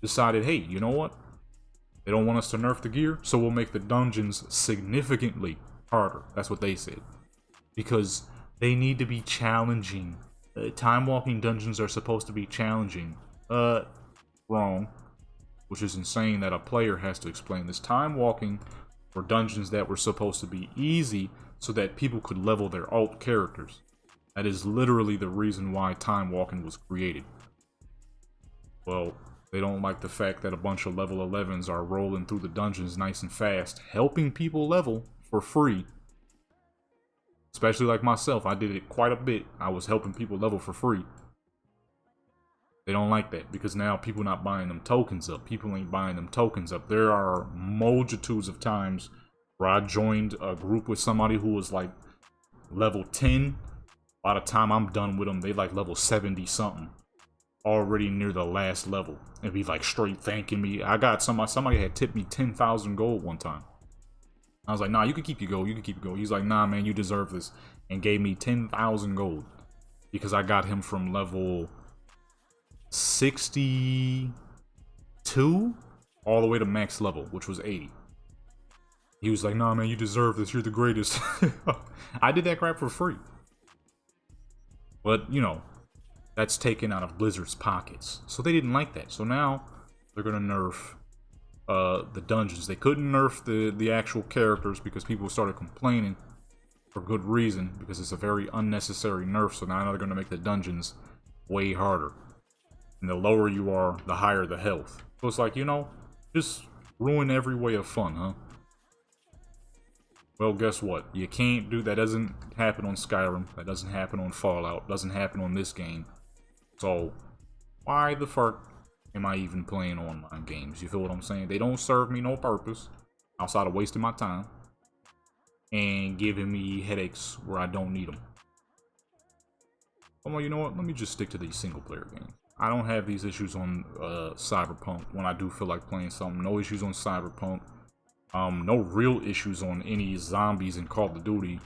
Speaker 1: decided, hey, you know what? They don't want us to nerf the gear, so we'll make the dungeons significantly harder. That's what they said. Because they need to be challenging. Time walking dungeons are supposed to be challenging. Wrong. which is insane that a player has to explain this. Time walking for dungeons that were supposed to be easy so that people could level their alt characters. That is literally the reason why time walking was created. Well, they don't like the fact that a bunch of level 11s are rolling through the dungeons nice and fast, helping people level for free. Especially like myself, I did it quite a bit. I was helping people level for free. They don't like that because now people not buying them tokens up. People ain't buying them tokens up. There are multitudes of times where I joined a group with somebody who was like level 10. By the time I'm done with them, they like level 70 something. Already near the last level. And be like straight thanking me. I got somebody had tipped me 10,000 gold one time. I was like, nah, you can keep your gold. You can keep your gold. He's like, nah, man, you deserve this. And gave me 10,000 gold. Because I got him from level 62 all the way to max level, which was 80. He was like, nah, man, you deserve this. You're the greatest. I did that crap for free. But, you know, that's taken out of Blizzard's pockets. So they didn't like that. So now they're going to nerf the dungeons. They couldn't nerf the actual characters because people started complaining for good reason, because it's a very unnecessary nerf. So now they're going to make the dungeons way harder. And the lower you are, the higher the health. So it's like, you know, just ruin every way of fun, huh? Well, guess what? You can't do that. Doesn't happen on Skyrim. That doesn't happen on Fallout. Doesn't happen on this game. So, why the fuck am I even playing online games? You feel what I'm saying? They don't serve me no purpose outside of wasting my time and giving me headaches where I don't need them. Well, you know what? Let me just stick to these single player games. I don't have these issues on Cyberpunk when I do feel like playing something. No issues on Cyberpunk. No real issues on any zombies in Call of Duty.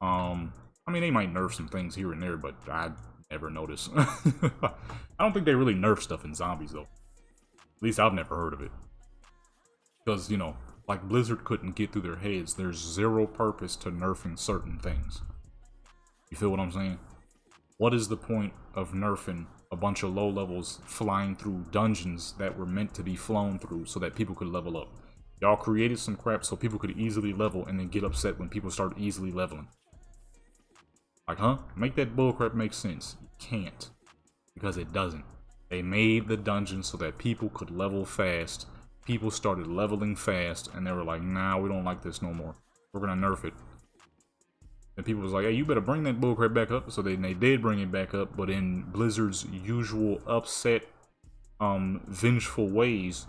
Speaker 1: I mean, they might nerf some things here and there, but I never notice. I don't think they really nerf stuff in zombies, though. At least I've never heard of it. Because, you know, like Blizzard couldn't get through their heads. There's zero purpose to nerfing certain things. You feel what I'm saying? What is the point of nerfing a bunch of low levels flying through dungeons that were meant to be flown through so that people could level up? Y'all created some crap so people could easily level and then get upset when people start easily leveling. Like, huh? Make that bullcrap make sense. You can't. Because it doesn't. They made the dungeon so that people could level fast. People started leveling fast and they were like, nah, we don't like this no more. We're gonna nerf it. And people was like, hey, you better bring that bullcrap back up. So they did bring it back up, but in Blizzard's usual upset, vengeful ways.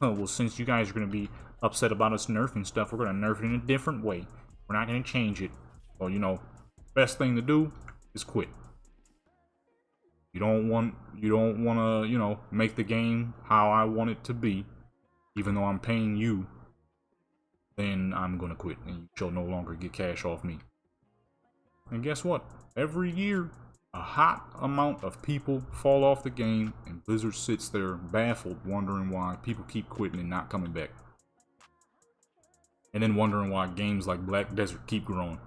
Speaker 1: Oh, well, since you guys are gonna be upset about us nerfing stuff, we're gonna nerf it in a different way. We're not gonna change it. Well, you know, best thing to do is quit. You don't want to, you know, make the game how I want it to be, even though I'm paying you. Then I'm gonna quit, and you shall no longer get cash off me. And guess what? Every year, a hot amount of people fall off the game, and Blizzard sits there baffled, wondering why people keep quitting and not coming back. And then wondering why games like Black Desert keep growing.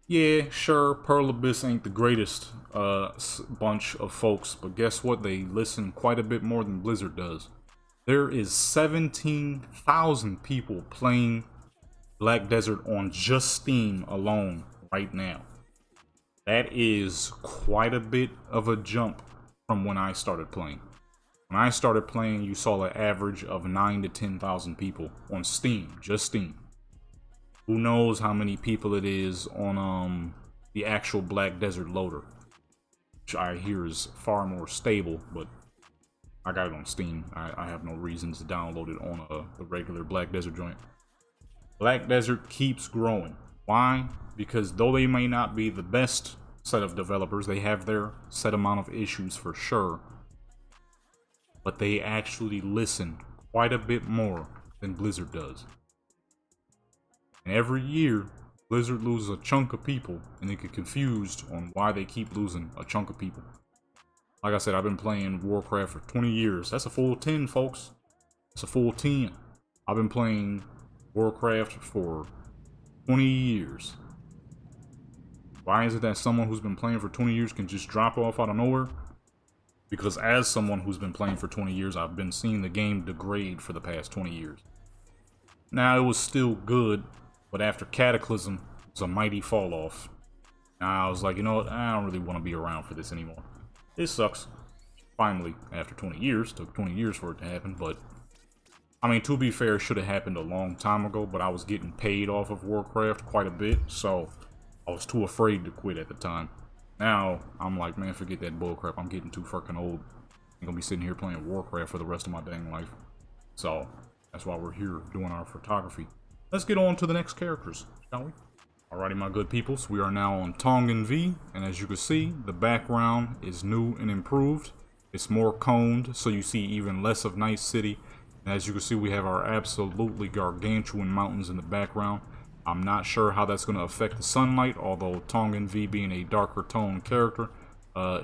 Speaker 1: Yeah, sure, Pearl Abyss ain't the greatest bunch of folks, but guess what? They listen quite a bit more than Blizzard does. There is 17,000 people playing Black Desert on just Steam alone right now. That is quite a bit of a jump from when I started playing. When I started playing, you saw an average of 9,000 to 10,000 people on Steam, just Steam. Who knows how many people it is on the actual Black Desert loader, which I hear is far more stable, but I got it on Steam. I have no reason to download it on the regular Black Desert joint. Black Desert keeps growing. Why? Because though they may not be the best set of developers, they have their set amount of issues for sure, but they actually listen quite a bit more than Blizzard does. And every year, Blizzard loses a chunk of people, and they get confused on why they keep losing a chunk of people. Like I said, I've been playing Warcraft for 20 years. That's a full 10, folks. That's a full 10. I've been playing Warcraft for 20 years. Why is it that someone who's been playing for 20 years can just drop off out of nowhere? Because as someone who's been playing for 20 years, I've been seeing the game degrade for the past 20 years. Now, it was still good, but after Cataclysm, it was a mighty fall off. Now, I was like, you know what, I don't really want to be around for this anymore. It sucks. Finally, after 20 years, took 20 years for it to happen, but I mean, to be fair, it should have happened a long time ago, but I was getting paid off of Warcraft quite a bit, so I was too afraid to quit at the time. Now, I'm like, man, forget that bullcrap. I'm getting too fucking old. I'm gonna be sitting here playing Warcraft for the rest of my dang life. So, that's why we're here doing our photography. Let's get on to the next characters, shall we? Alrighty, my good peoples, we are now on Tongan V, and as you can see, the background is new and improved. It's more coned, so you see even less of Night City. And as you can see, we have our absolutely gargantuan mountains in the background. I'm not sure how that's going to affect the sunlight, although Tongan V being a darker tone character,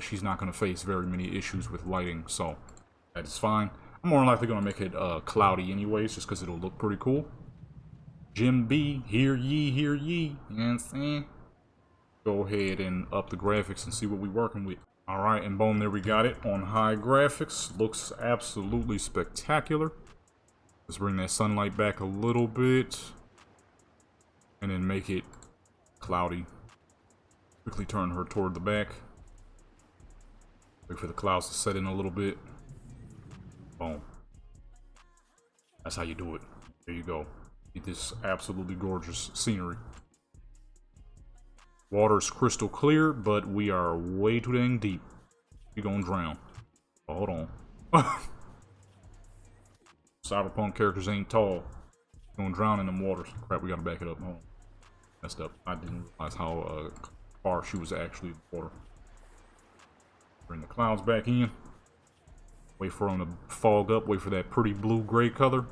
Speaker 1: she's not going to face very many issues with lighting, so that is fine. I'm more likely going to make it cloudy anyways, just because it'll look pretty cool. Jim B, hear ye, hear ye. You know what I'm saying? Go ahead and up the graphics and see what we're working with. Alright, and boom, there we got it on high graphics. Looks absolutely spectacular. Let's bring that sunlight back a little bit. And then make it cloudy. Quickly turn her toward the back. Wait for the clouds to set in a little bit. Boom. That's how you do it. There you go. Get this absolutely gorgeous scenery. Water's crystal clear, but we are way too dang deep. You're gonna drown. Oh, hold on. Cyberpunk characters ain't tall. You're gonna drown in them waters. Crap, we gotta back it up. Oh, messed up. I didn't realize how far she was actually in the water. Bring the clouds back in. Wait for them to fog up. Wait for that pretty blue-gray color.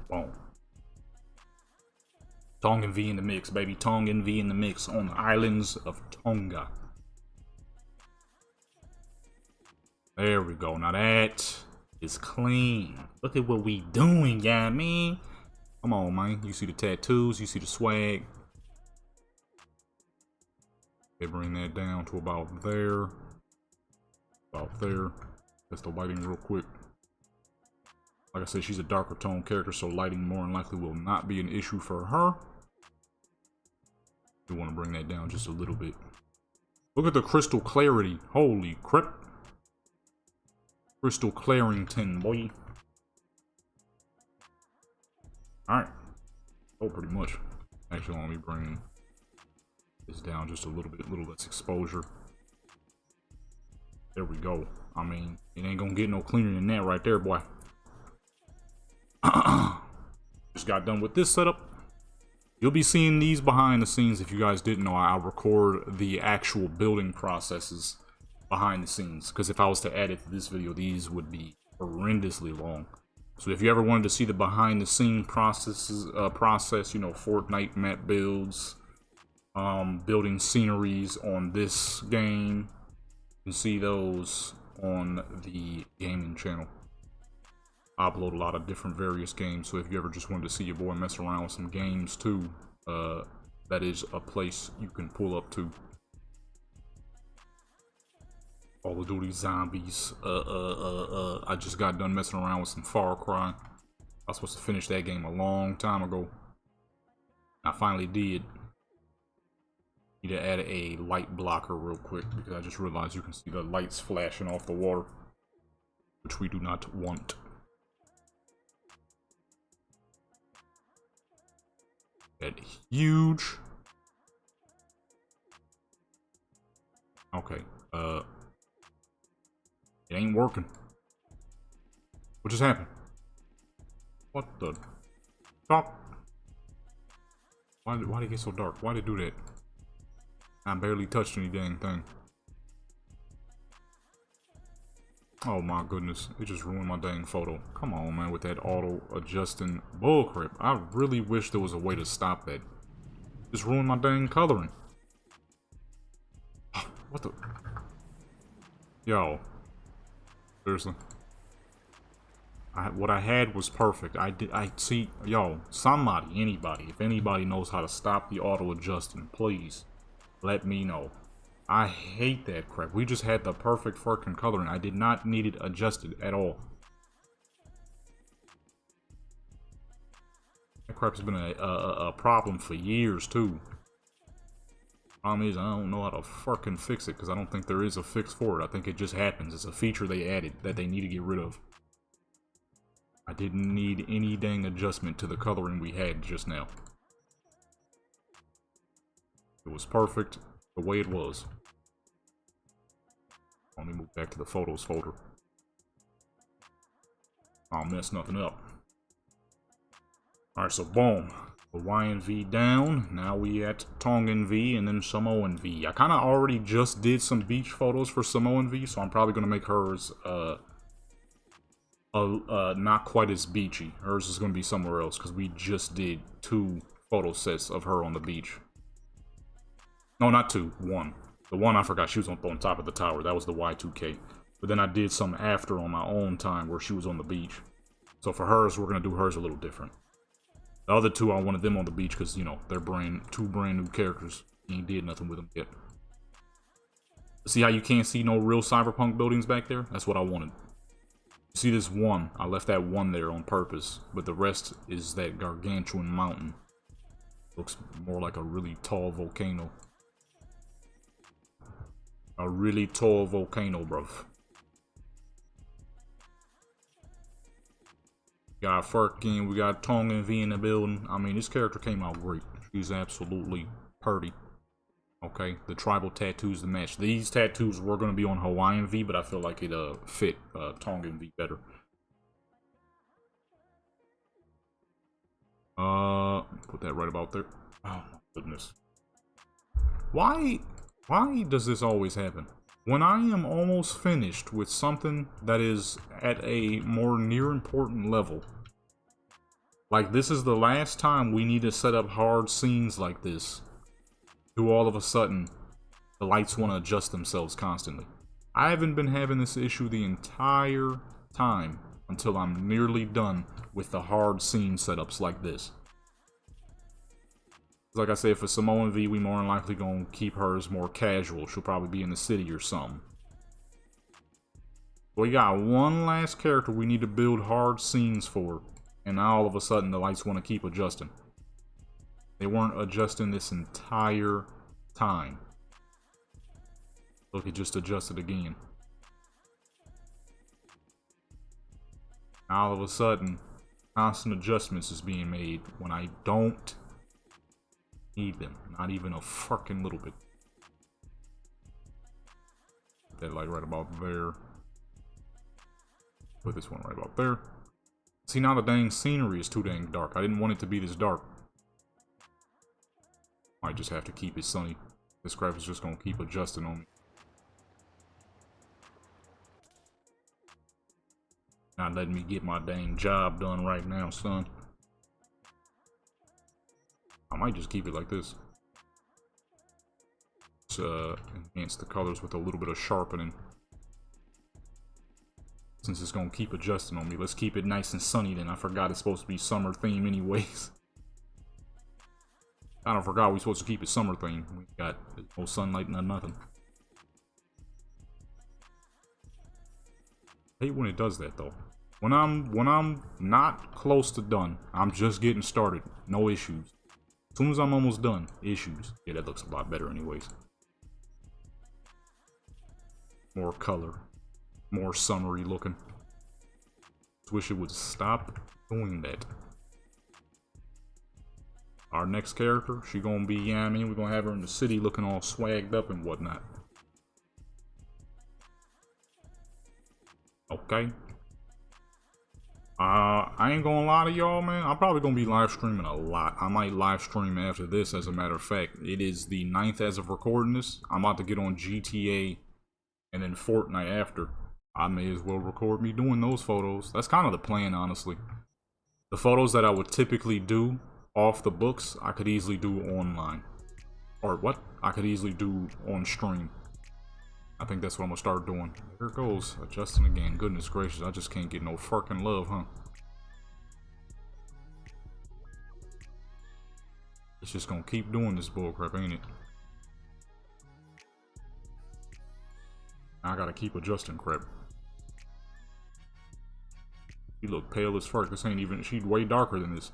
Speaker 1: Boom. Tongan V in the mix, baby. Tongan V in the mix on the islands of Tonga. There we go. Now that is clean. Look at what we doing, yeah, man. Come on, man. You see the tattoos. You see the swag. Okay, bring that down to about there. About there. Test the lighting real quick. Like I said, she's a darker tone character, so lighting more than likely will not be an issue for her. You want to bring that down just a little bit. Look at the crystal clarity. Holy crap. Crystal Clarington, boy. Alright. Oh, pretty much. Actually, let me bring this down just a little bit, a little less exposure. There we go. I mean, it ain't gonna get no cleaner than that right there, boy. Just got done with this setup. You'll be seeing these behind the scenes. If you guys didn't know, I record the actual building processes behind the scenes, because if I was to add it to this video, these would be horrendously long. So if you ever wanted to see the behind the scene processes, you know, Fortnite map builds, building sceneries on this game, you can see those on the gaming channel. I upload a lot of different various games, so if you ever just wanted to see your boy mess around with some games too, that is a place you can pull up to. Call of Duty Zombies. I just got done messing around with some Far Cry. I was supposed to finish that game a long time ago. I finally did. Need to add a light blocker real quick, because I just realized you can see the lights flashing off the water, which we do not want. That huge. Okay. It ain't working. What just happened? What the fuck? Why did it get so dark? Why did it do that? I barely touched any dang thing. Oh my goodness, it just ruined my dang photo. Come on, man, with that auto-adjusting bullcrap. I really wish there was a way to stop that. Just ruined my dang coloring. What the? Yo. Seriously. What I had was perfect. I see, yo, somebody, anybody, if anybody knows how to stop the auto-adjusting, please let me know. I hate that crap. We just had the perfect fucking coloring. I did not need it adjusted at all. That crap's been a problem for years, too. Problem is, I don't know how to fucking fix it, because I don't think there is a fix for it. I think it just happens. It's a feature they added that they need to get rid of. I didn't need any dang adjustment to the coloring we had just now. It was perfect the way it was. Let me move back to the photos folder. I'll mess nothing up. Alright, so boom. Hawaiian V down. Now we at Tongan V and then Samoan V. I kind of already just did some beach photos for Samoan V, so I'm probably going to make hers not quite as beachy. Hers is going to be somewhere else because we just did 2 photo sets of her on the beach. No, not 2. 1. The one I forgot, she was on top of the tower. That was the Y2K. But then I did some after on my own time where she was on the beach. So for hers, we're going to do hers a little different. The other 2, I wanted them on the beach because, you know, they're 2 brand new characters. You ain't did nothing with them yet. See how you can't see no real Cyberpunk buildings back there? That's what I wanted. You see this one? I left that one there on purpose. But the rest is that gargantuan mountain. Looks more like a really tall volcano. A really tall volcano, bruv. We got Tongan V in the building. I mean, this character came out great. She's absolutely purty. Okay, the tribal tattoos to match. These tattoos were going to be on Hawaiian V, but I feel like it fit Tongan V better. Put that right about there. Oh my goodness. Why does this always happen? When I am almost finished with something that is at a more near important level, like this is the last time we need to set up hard scenes like this, do all of a sudden the lights want to adjust themselves constantly. I haven't been having this issue the entire time until I'm nearly done with the hard scene setups like this. Like I said, for Samoan V, we more than likely gonna keep hers more casual. She'll probably be in the city or something. We got one last character we need to build hard scenes for, and now all of a sudden the lights want to keep adjusting. They weren't adjusting this entire time. Look, it just adjusted again. Now all of a sudden, constant adjustments is being made when I don't need them. Not even a fucking little bit. Put that light right about there. Put this one right about there. See, now the dang scenery is too dang dark. I didn't want it to be this dark. Might just have to keep it sunny. This crap is just gonna keep adjusting on me. Not letting me get my dang job done right now, son. I might just keep it like this. Let's enhance the colors with a little bit of sharpening. Since it's gonna keep adjusting on me, let's keep it nice and sunny then. I forgot it's supposed to be summer theme anyways. I don't forgot we're supposed to keep it summer theme. We got no sunlight, nothing. I hate when it does that though. When I'm not close to done, I'm just getting started. No issues. As soon as I'm almost done, issues. Yeah, that looks a lot better anyways. More color. More summery looking. Just wish it would stop doing that. Our next character, she gonna be, yeah, I mean, we're gonna have her in the city looking all swagged up and whatnot. Okay. I ain't gonna lie to y'all, man. I'm probably gonna be live streaming a lot. I might live stream after this, as a matter of fact. It is the 9th as of recording this. I'm about to get on GTA and then Fortnite after. I may as well record me doing those photos. That's kind of the plan, honestly. The photos that I would typically do off the books, I could easily do online. Or what? I could easily do on stream. I think that's what I'm gonna start doing. Here it goes, adjusting again. Goodness gracious, I just can't get no fucking love, huh? It's just gonna keep doing this bullcrap, ain't it? I gotta keep adjusting crap. She look pale as fuck. This ain't even, she's way darker than this.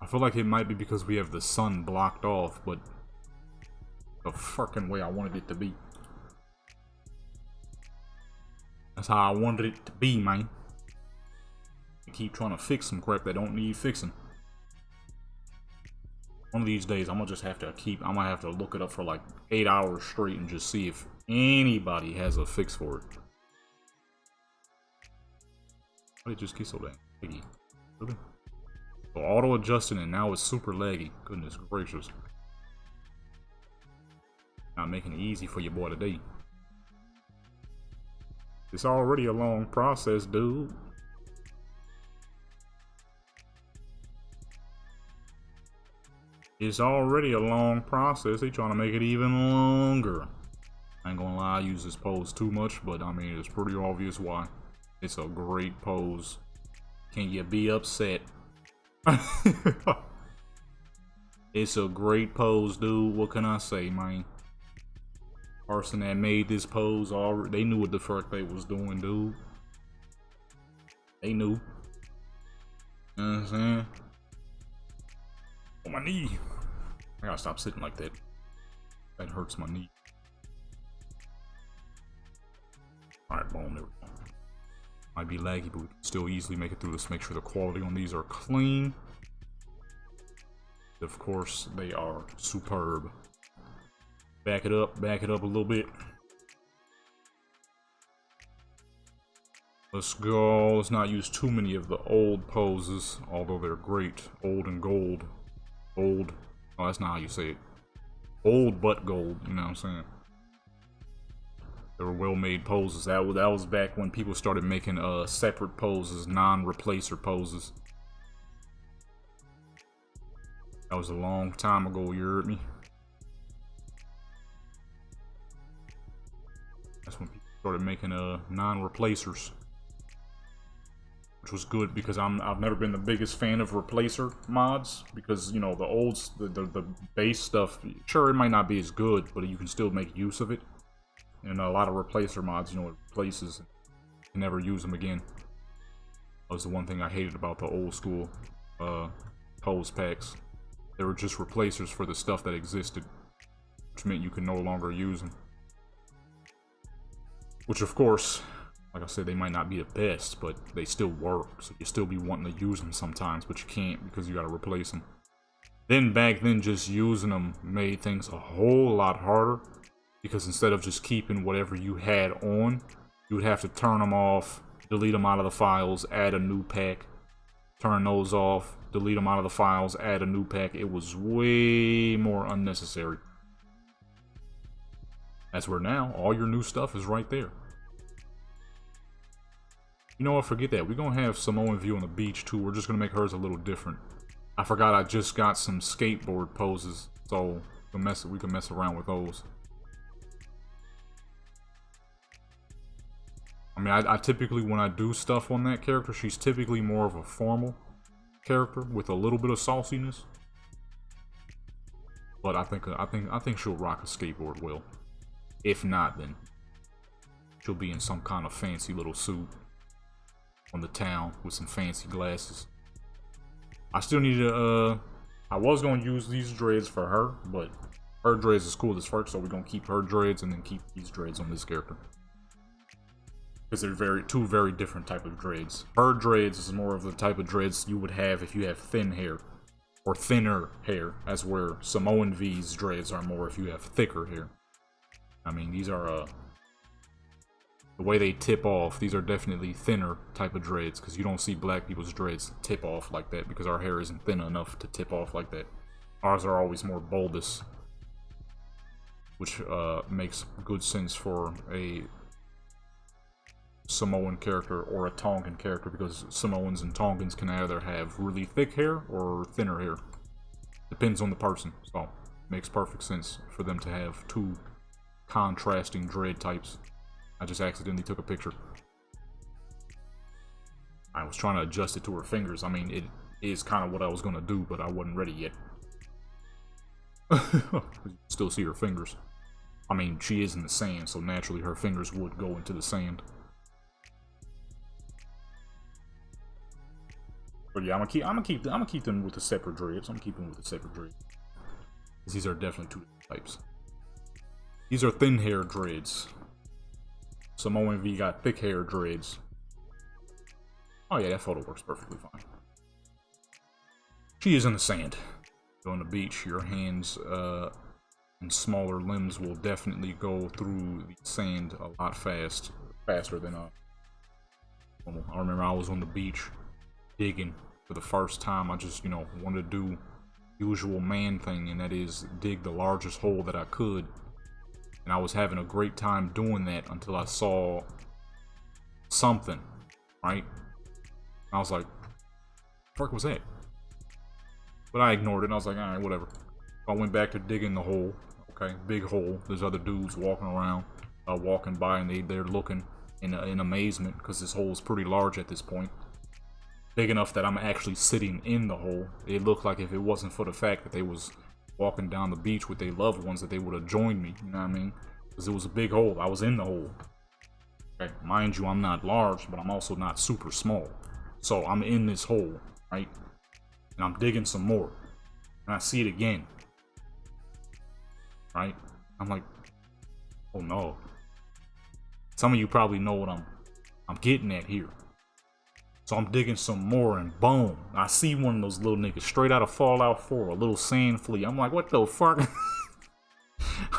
Speaker 1: I feel like it might be because we have the sun blocked off, but the fucking way I wanted it to be. That's how I wanted it to be, man. I keep trying to fix some crap that don't need fixing. One of these days, I'm gonna just have to I might have to look it up for like 8 hours straight and just see if anybody has a fix for it. Why did it just get so dang laggy? Really? So auto adjusting and now it's super laggy. Goodness gracious. Not making it easy for your boy today. It's already a long process, dude. It's already a long process. They trying to make it even longer. I ain't gonna lie, I use this pose too much, but I mean, it's pretty obvious why. It's a great pose. Can you be upset? It's a great pose, dude. What can I say, man? Person that made this pose, they knew what the fuck they was doing, dude. They knew. You know what I'm saying? On my knee. I gotta stop sitting like that. That hurts my knee. Alright, boom, there we go. Might be laggy, but we can still easily make it through this. Make sure the quality on these are clean. Of course, they are superb. Back it up a little bit. Let's go. Let's not use too many of the old poses, although they're great. Old and gold. Old. Oh, that's not how you say it. Old but gold, you know what I'm saying? They were well-made poses. That was back when people started making separate poses, non-replacer poses. That was a long time ago, you heard me? That's when people started making non-replacers. Which was good because I've never been the biggest fan of replacer mods because, you know, the base stuff, sure, it might not be as good, but you can still make use of it. And a lot of replacer mods, you know, it replaces, you can never use them again. That was the one thing I hated about the old school pose packs. They were just replacers for the stuff that existed, which meant you could no longer use them. Which, of course, like I said, they might not be the best, but they still work. So you still be wanting to use them sometimes, but you can't because you gotta replace them. Then back then, just using them made things a whole lot harder because instead of just keeping whatever you had on, you would have to turn them off, delete them out of the files, add a new pack, turn those off, delete them out of the files, add a new pack. It was way more unnecessary. That's where now all your new stuff is right there. You know what, forget that. We're gonna have Samoan View on the beach too. We're just gonna make hers a little different. I forgot I just got some skateboard poses, so we can mess around with those. I mean, I typically, when I do stuff on that character, she's typically more of a formal character with a little bit of sauciness. But I think she'll rock a skateboard well. If not, then she'll be in some kind of fancy little suit on the town with some fancy glasses. I still need to, I was going to use these dreads for her, but her dreads is cool as fuck, so we're going to keep her dreads and then keep these dreads on this character. Because they're two very different type of dreads. Her dreads is more of the type of dreads you would have if you have thin hair. Or thinner hair, as where Samoan V's dreads are more if you have thicker hair. I mean, these are, the way they tip off, these are definitely thinner type of dreads, because you don't see black people's dreads tip off like that, because our hair isn't thin enough to tip off like that. Ours are always more bulbous, which makes good sense for a Samoan character or a Tongan character, because Samoans and Tongans can either have really thick hair or thinner hair. Depends on the person, so it makes perfect sense for them to have two contrasting dread types. I just accidentally took a picture. I was trying to adjust it to her fingers. I mean, it is kind of what I was going to do, but I wasn't ready yet. You still see her fingers. I mean, she is in the sand, so naturally her fingers would go into the sand. But yeah, I'm gonna keep them with the separate dreads. I'm gonna keep them with the separate dreads. These are definitely two different types. These are thin hair dreads. Samoan V got thick hair dreads. Oh yeah, that photo works perfectly fine. She is in the sand. Go on the beach, your hands and smaller limbs will definitely go through the sand a lot faster than normal. I remember I was on the beach digging for the first time. I just, you know, wanted to do usual man thing, and that is dig the largest hole that I could. And I was having a great time doing that until I saw something, right? I was like, "The fuck was that?" But I ignored it. And I was like, "All right, whatever." I went back to digging the hole. Okay, big hole. There's other dudes walking around, walking by, and they're looking in amazement because this hole is pretty large at this point. Big enough that I'm actually sitting in the hole. It looked like if it wasn't for the fact that they was walking down the beach with their loved ones, that they would have joined me. You know what I mean? Because it was a big hole. I was in the hole. Okay, mind you, I'm not large, but I'm also not super small. So I'm in this hole, right? And I'm digging some more, and I see it again. Right? I'm like, oh no. Some of you probably know what I'm getting at here. So I'm digging some more, and boom, I see one of those little niggas straight out of Fallout 4, a little sand flea. I'm like, what the fuck?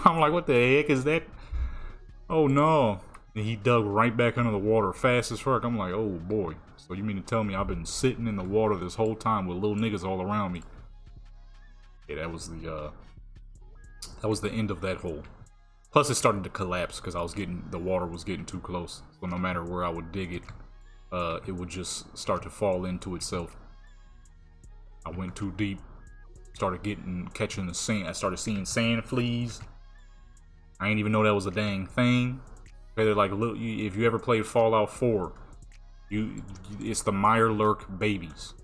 Speaker 1: I'm like, what the heck is that? Oh no. And he dug right back under the water fast as fuck. I'm like, oh boy. So you mean to tell me I've been sitting in the water this whole time with little niggas all around me? Yeah, that was the end of that hole. Plus it started to collapse because the water was getting too close. So no matter where I would dig it, it would just start to fall into itself. I went too deep, catching the sand. I started seeing sand fleas. I didn't even know that was a dang thing. They're like, if you ever played Fallout 4, it's the Mirelurk babies.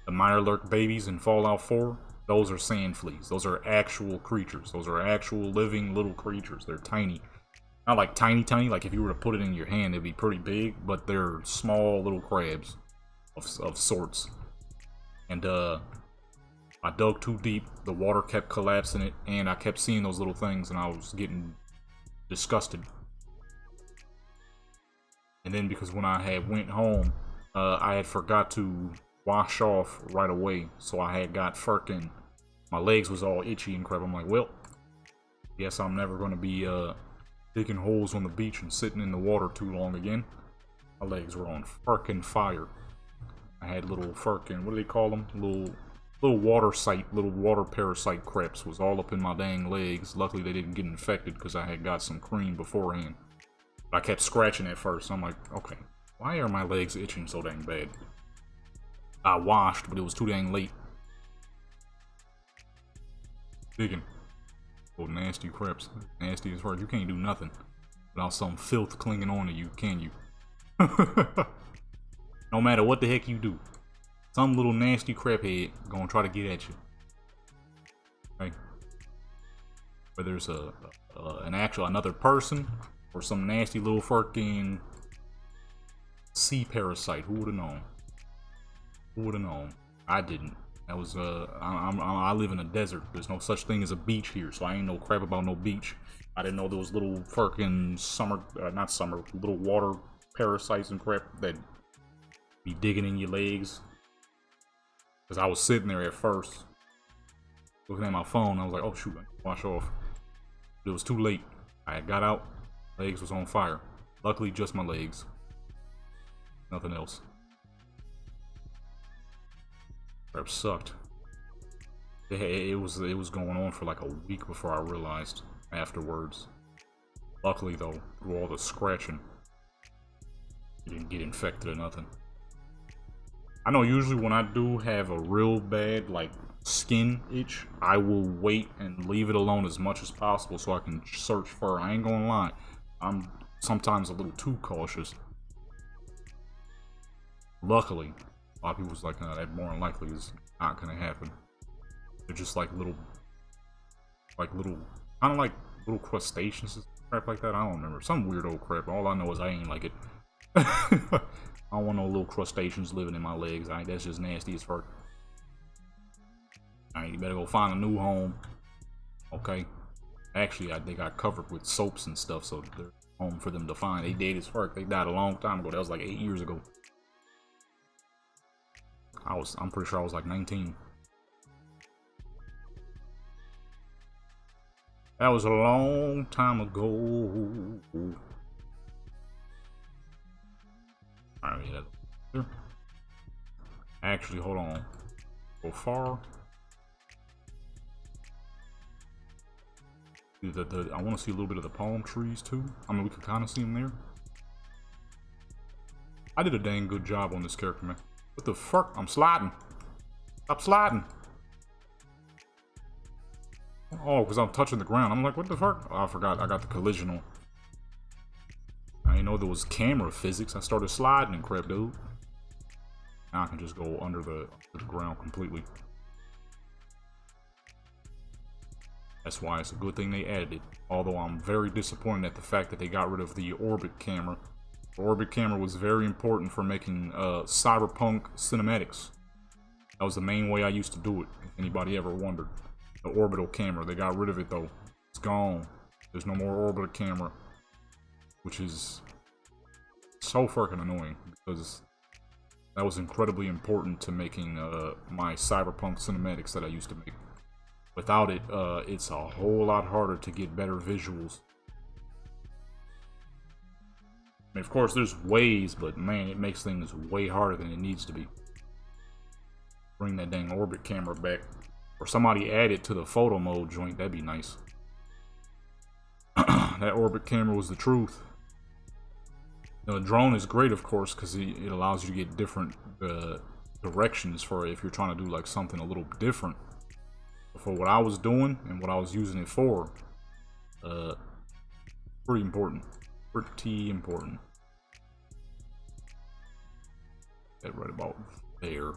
Speaker 1: The Mirelurk babies in Fallout 4, those are sand fleas. Those are actual creatures. Those are actual living little creatures. They're tiny. Not like tiny, like if you were to put it in your hand, it'd be pretty big, but they're small little crabs of sorts. And I dug too deep, the water kept collapsing it, and I kept seeing those little things, and I was getting disgusted. And then because when I had went home, I had forgot to wash off right away, so I had got fucking, my legs was all itchy and crap. I'm like, well, guess I'm never gonna be digging holes on the beach and sitting in the water too long again. My legs were on fucking fire. I had little fucking, what do they call them? Little water parasite creps was all up in my dang legs. Luckily they didn't get infected because I had got some cream beforehand. But I kept scratching at first. I'm like, okay, why are my legs itching so dang bad? I washed, but it was too dang late. Digging. Oh, nasty creps. Nasty as fuck. You can't do nothing without some filth clinging on to you, can you? No matter what the heck you do, some little nasty crap head gonna try to get at you. Okay? Whether it's another person or some nasty little fucking sea parasite, who would have known? Who would have known? I didn't. That was I live in a desert. There's no such thing as a beach here, so I ain't know crap about no beach. I didn't know there was little fucking little water parasites and crap that be digging in your legs. Cause I was sitting there at first, looking at my phone. I was like, oh shoot, I need to wash off. But it was too late. I had got out, legs was on fire. Luckily, just my legs. Nothing else. Crap sucked. It was going on for like a week before I realized afterwards. Luckily though, through all the scratching, it didn't get infected or nothing. I know usually when I do have a real bad like skin itch, I will wait and leave it alone as much as possible so I can search for it. I ain't gonna lie, I'm sometimes a little too cautious. Luckily, a lot of people's like, that more than likely is not gonna happen. They're just like little like little, kind of like little crustaceans and crap like that. I don't remember. Some weird old crap. All I know is I ain't like it. I don't want no little crustaceans living in my legs. That's just nasty as fuck. Alright, you better go find a new home. Okay. Actually, they got covered with soaps and stuff, so they're home for them to find. They dead as fuck. They died a long time ago. That was like 8 years ago. I'm pretty sure I was like 19. That was a long time ago. Alright, yeah. Actually, hold on. Go far. I want to see a little bit of the palm trees too. I mean, we could kind of see them there. I did a dang good job on this character, man. What the fuck? I'm sliding. Stop sliding. Oh, because I'm touching the ground. I'm like, what the fuck? Oh, I forgot. I got the collision on. I didn't know there was camera physics. I started sliding and crap, dude. Now I can just go under the ground completely. That's why it's a good thing they added it. Although I'm very disappointed at the fact that they got rid of the orbit camera. The orbit camera was very important for making Cyberpunk cinematics. That was the main way I used to do it, if anybody ever wondered. The orbital camera, they got rid of it though. It's gone. There's no more orbital camera. Which is so fucking annoying, because that was incredibly important to making my Cyberpunk cinematics that I used to make. Without it, it's a whole lot harder to get better visuals. I mean, of course, there's ways, but man, it makes things way harder than it needs to be. Bring that dang orbit camera back. Or somebody add it to the photo mode joint, that'd be nice. That orbit camera was the truth. The drone is great, of course, because it allows you to get different directions for if you're trying to do like something a little different. For what I was doing and what I was using it for, pretty important. Pretty important. That right about there.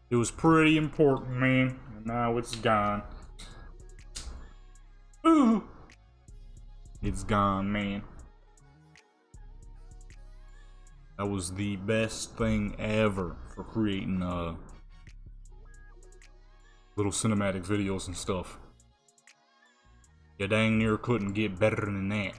Speaker 1: It was pretty important, man. And now it's gone. Ooh. It's gone, man. That was the best thing ever for creating little cinematic videos and stuff. You dang near couldn't get better than that.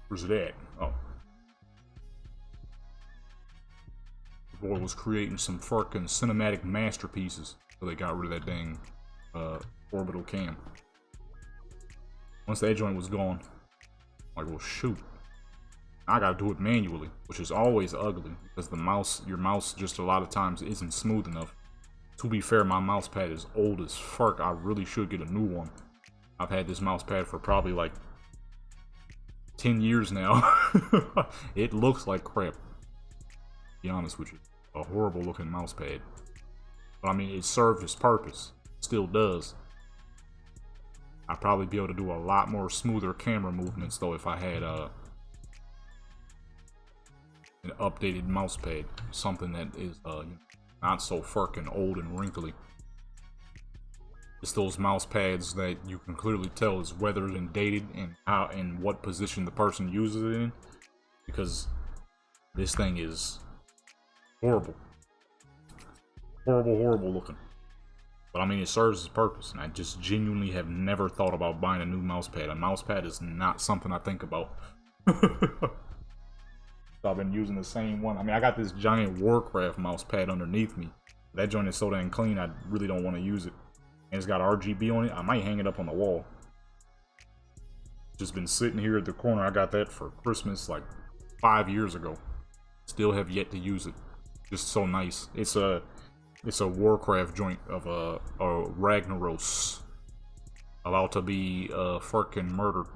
Speaker 1: Where's it at? Oh. The boy was creating some fucking cinematic masterpieces, so they got rid of that dang orbital cam. Once that joint was gone, I'm like, well, shoot. I gotta do it manually, which is always ugly, because your mouse just a lot of times isn't smooth enough. To be fair, my mouse pad is old as fuck. I really should get a new one. I've had this mouse pad for probably like 10 years now. It looks like crap, to be honest with you. A horrible looking mouse pad. But I mean, it served its purpose. Still does. I'd probably be able to do a lot more smoother camera movements though if I had an updated mouse pad. Something that is not so fucking old and wrinkly. It's those mouse pads that you can clearly tell is weathered and dated, and how and what position the person uses it in. Because this thing is horrible. Horrible looking. But I mean, it serves its purpose, and I just genuinely have never thought about buying a new mouse pad. A mouse pad is not something I think about. So I've been using the same one. I mean, I got this giant Warcraft mouse pad underneath me. That joint is so dang clean, I really don't want to use it. And it's got RGB on it. I might hang it up on the wall. Just been sitting here at the corner. I got that for Christmas like 5 years ago. Still have yet to use it. Just so nice. It's a Warcraft joint of a Ragnaros about to be fucking murdered,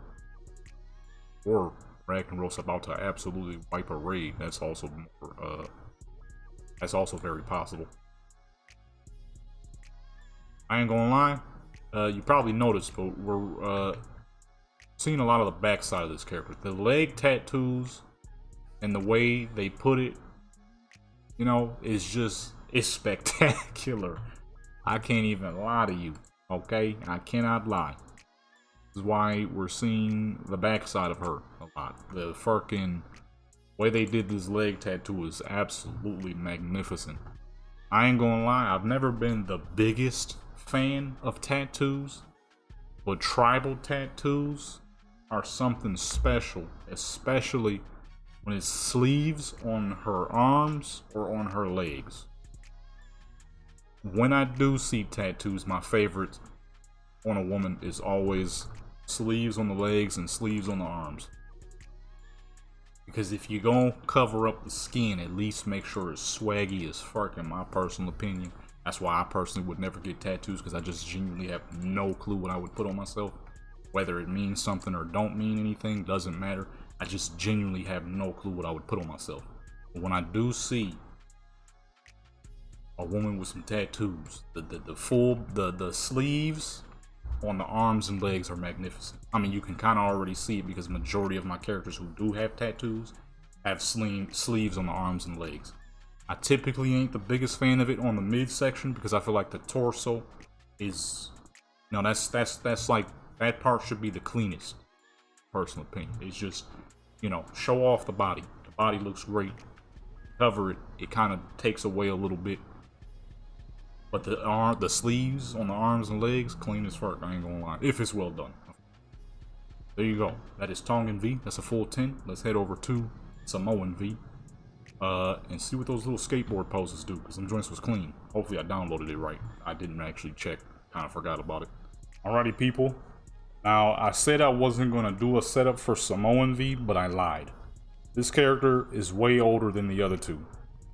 Speaker 1: or Ragnaros about to absolutely wipe a raid. That's also very possible. I ain't gonna lie, you probably noticed, but we're seen a lot of the backside of this character. The leg tattoos and the way they put it, you know, it's spectacular. I can't even lie to you, okay? I cannot lie. This is why we're seeing the backside of her a lot. The fucking way they did this leg tattoo is absolutely magnificent. I ain't gonna lie, I've never been the biggest fan of tattoos, but tribal tattoos are something special, especially when it's sleeves on her arms or on her legs. When I do see tattoos, my favorite on a woman is always sleeves on the legs and sleeves on the arms. Because if you gon' cover up the skin, at least make sure it's swaggy as fuck, in my personal opinion. That's why I personally would never get tattoos, because I just genuinely have no clue what I would put on myself. Whether it means something or don't mean anything, doesn't matter. I just genuinely have no clue what I would put on myself. But when I do see a woman with some tattoos, the sleeves on the arms and legs are magnificent. I mean, you can kind of already see it because majority of my characters who do have tattoos have sleeves on the arms and legs. I typically ain't the biggest fan of it on the midsection because I feel like the torso is, you know, that's like, that part should be the cleanest, personal opinion. It's just, you know, show off the body. The body looks great. Cover it, it kind of takes away a little bit. But the sleeves on the arms and legs, clean as fuck, I ain't gonna lie. If it's well done. There you go. That is Tongan V. That's a full 10. Let's head over to Samoan V. And see what those little skateboard poses do, because them joints was clean. Hopefully I downloaded it right. I didn't actually check. Kind of forgot about it. Alrighty, people. Now, I said I wasn't gonna do a setup for Samoan V, but I lied. This character is way older than the other two.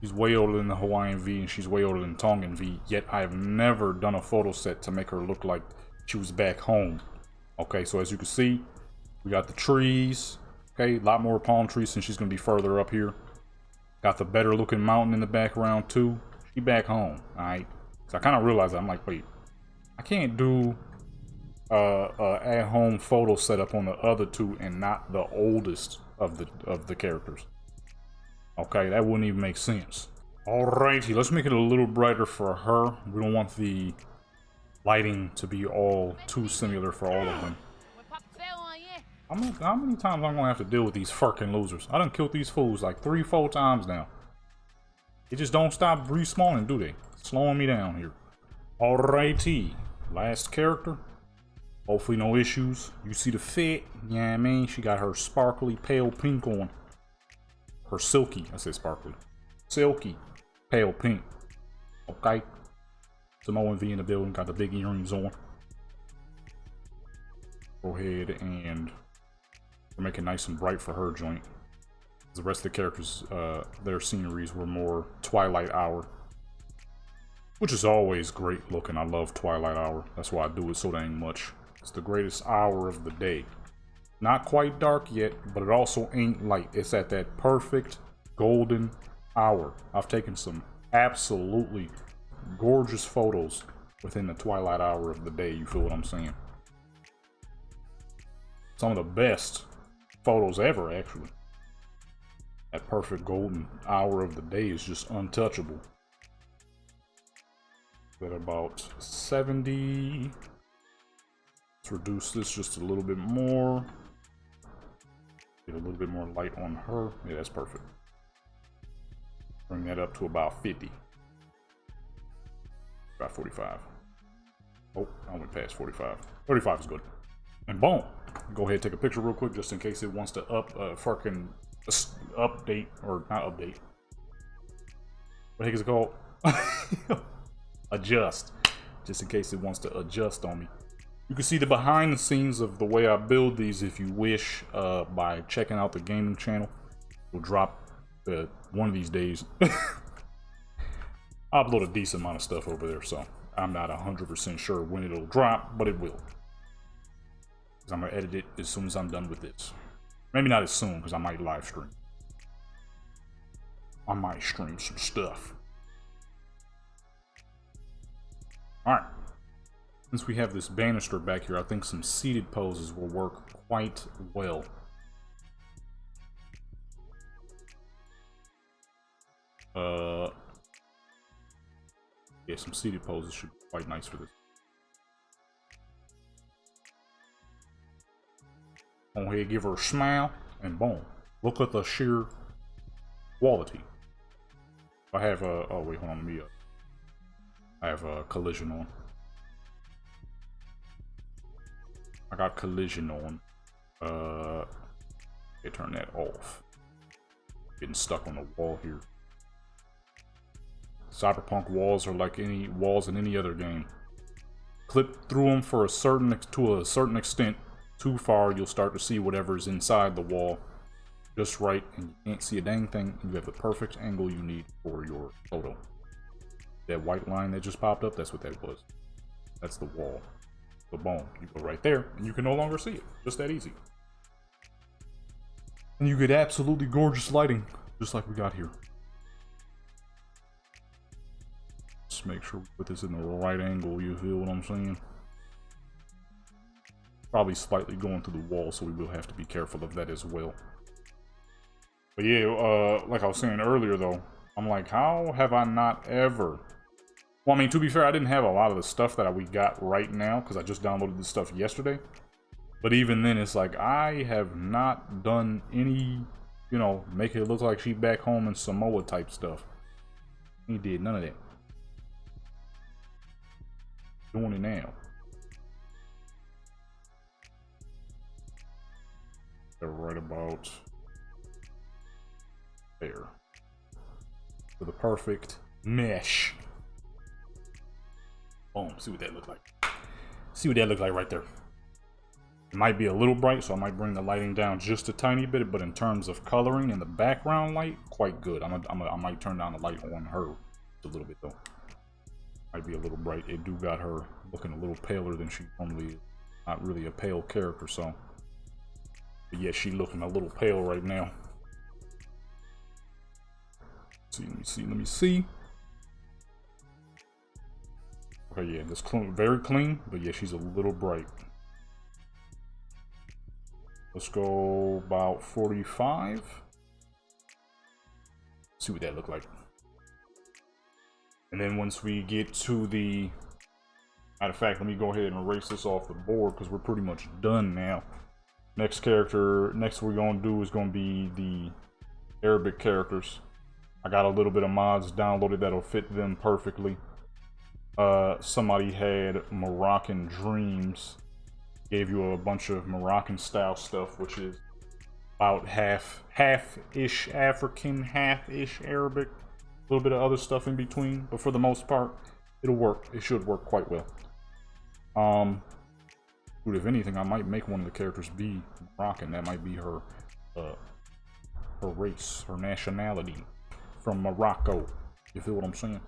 Speaker 1: She's way older than the Hawaiian V, and she's way older than Tongan V, yet I've never done a photo set to make her look like she was back home. Okay, so as you can see, we got the trees. Okay, a lot more palm trees since she's going to be further up here. Got the better looking mountain in the background too. She back home, alright? So I kind of realized that. I'm like, wait, I can't do at-home photo setup on the other two and not the oldest of the characters. Okay, that wouldn't even make sense. Alrighty, let's make it a little brighter for her. We don't want the lighting to be all too similar for all of them. How many times I'm gonna have to deal with these fucking losers? I done killed these fools like 3-4 times now. They just don't stop respawning, do they? Slowing me down here. Alrighty, last character. Hopefully no issues. You see the fit, yeah, you know I mean, she got her sparkly pale pink on. Her silky, I said sparkly. Silky, pale pink. Okay. Samoan V in the building, got the big earrings on. Go ahead and make it nice and bright for her joint. The rest of the characters, their sceneries were more Twilight Hour. Which is always great looking. I love Twilight Hour. That's why I do it so dang much. It's the greatest hour of the day. Not quite dark yet, but it also ain't light. It's at that perfect golden hour. I've taken some absolutely gorgeous photos within the twilight hour of the day. You feel what I'm saying? Some of the best photos ever, actually. That perfect golden hour of the day is just untouchable. At about 70. Let's reduce this just a little bit more. Get a little bit more light on her. Yeah, that's perfect. Bring that up to about 50. About 45. Oh, I went past 45. 35 is good. And boom. Go ahead and take a picture real quick just in case it wants to fucking update, or not update. What the heck is it called? Adjust. Just in case it wants to adjust on me. You can see the behind the scenes of the way I build these if you wish by checking out the gaming channel. We'll drop one of these days. I upload a decent amount of stuff over there, so I'm not 100% sure when it'll drop, but it will. Because I'm going to edit it as soon as I'm done with this. Maybe not as soon, because I might live stream. I might stream some stuff. Alright. since we have this banister back here, I think some seated poses will work quite well. Yeah, some seated poses should be quite nice for this. Go ahead, give her a smile, and boom. Look at the sheer quality. I have a, oh wait, hold on, let me, I have a collision on. I got collision on. Okay, turn that off. Getting stuck on the wall here. Cyberpunk walls are like any walls in any other game. Clip through them to a certain extent. Too far, you'll start to see whatever's inside the wall just right, and you can't see a dang thing. You have the perfect angle you need for your photo. That white line that just popped up, that's what that was. That's the wall. So boom, you go right there, and you can no longer see it. Just that easy. And you get absolutely gorgeous lighting, just like we got here. Just make sure we put this in the right angle, you feel what I'm saying? Probably slightly going through the wall, so we will have to be careful of that as well. But yeah, like I was saying earlier though, I'm like, how have I not ever... Well, I mean, to be fair, I didn't have a lot of the stuff that we got right now, because I just downloaded this stuff yesterday. But even then, it's like, I have not done any, you know, make it look like she back home in Samoa type stuff. He did none of that. Doing it now. They're right about there. For the perfect mesh. Boom, see what that look like. See what that look like right there. It might be a little bright, so I might bring the lighting down just a tiny bit, but in terms of coloring and the background light, quite good. I might turn down the light on her a little bit though. Might be a little bright. It do got her looking a little paler than she normally is. Not really a pale character, so. But yeah, she looking a little pale right now. Let me see. Okay, yeah, this clean, very clean, but yeah, she's a little bright. Let's go about 45. See what that look like. And then once we get to the... Matter of fact, let me go ahead and erase this off the board because we're pretty much done now. Next character, next we're going to do is going to be the Arabic characters. I got a little bit of mods downloaded that'll fit them perfectly. Somebody had Moroccan Dreams. Gave you a bunch of Moroccan style stuff, which is about half-ish African, half-ish Arabic. A little bit of other stuff in between, but for the most part, it'll work. It should work quite well. Dude, if anything, I might make one of the characters be Moroccan. That might be her, her race, her nationality from Morocco. You feel what I'm saying?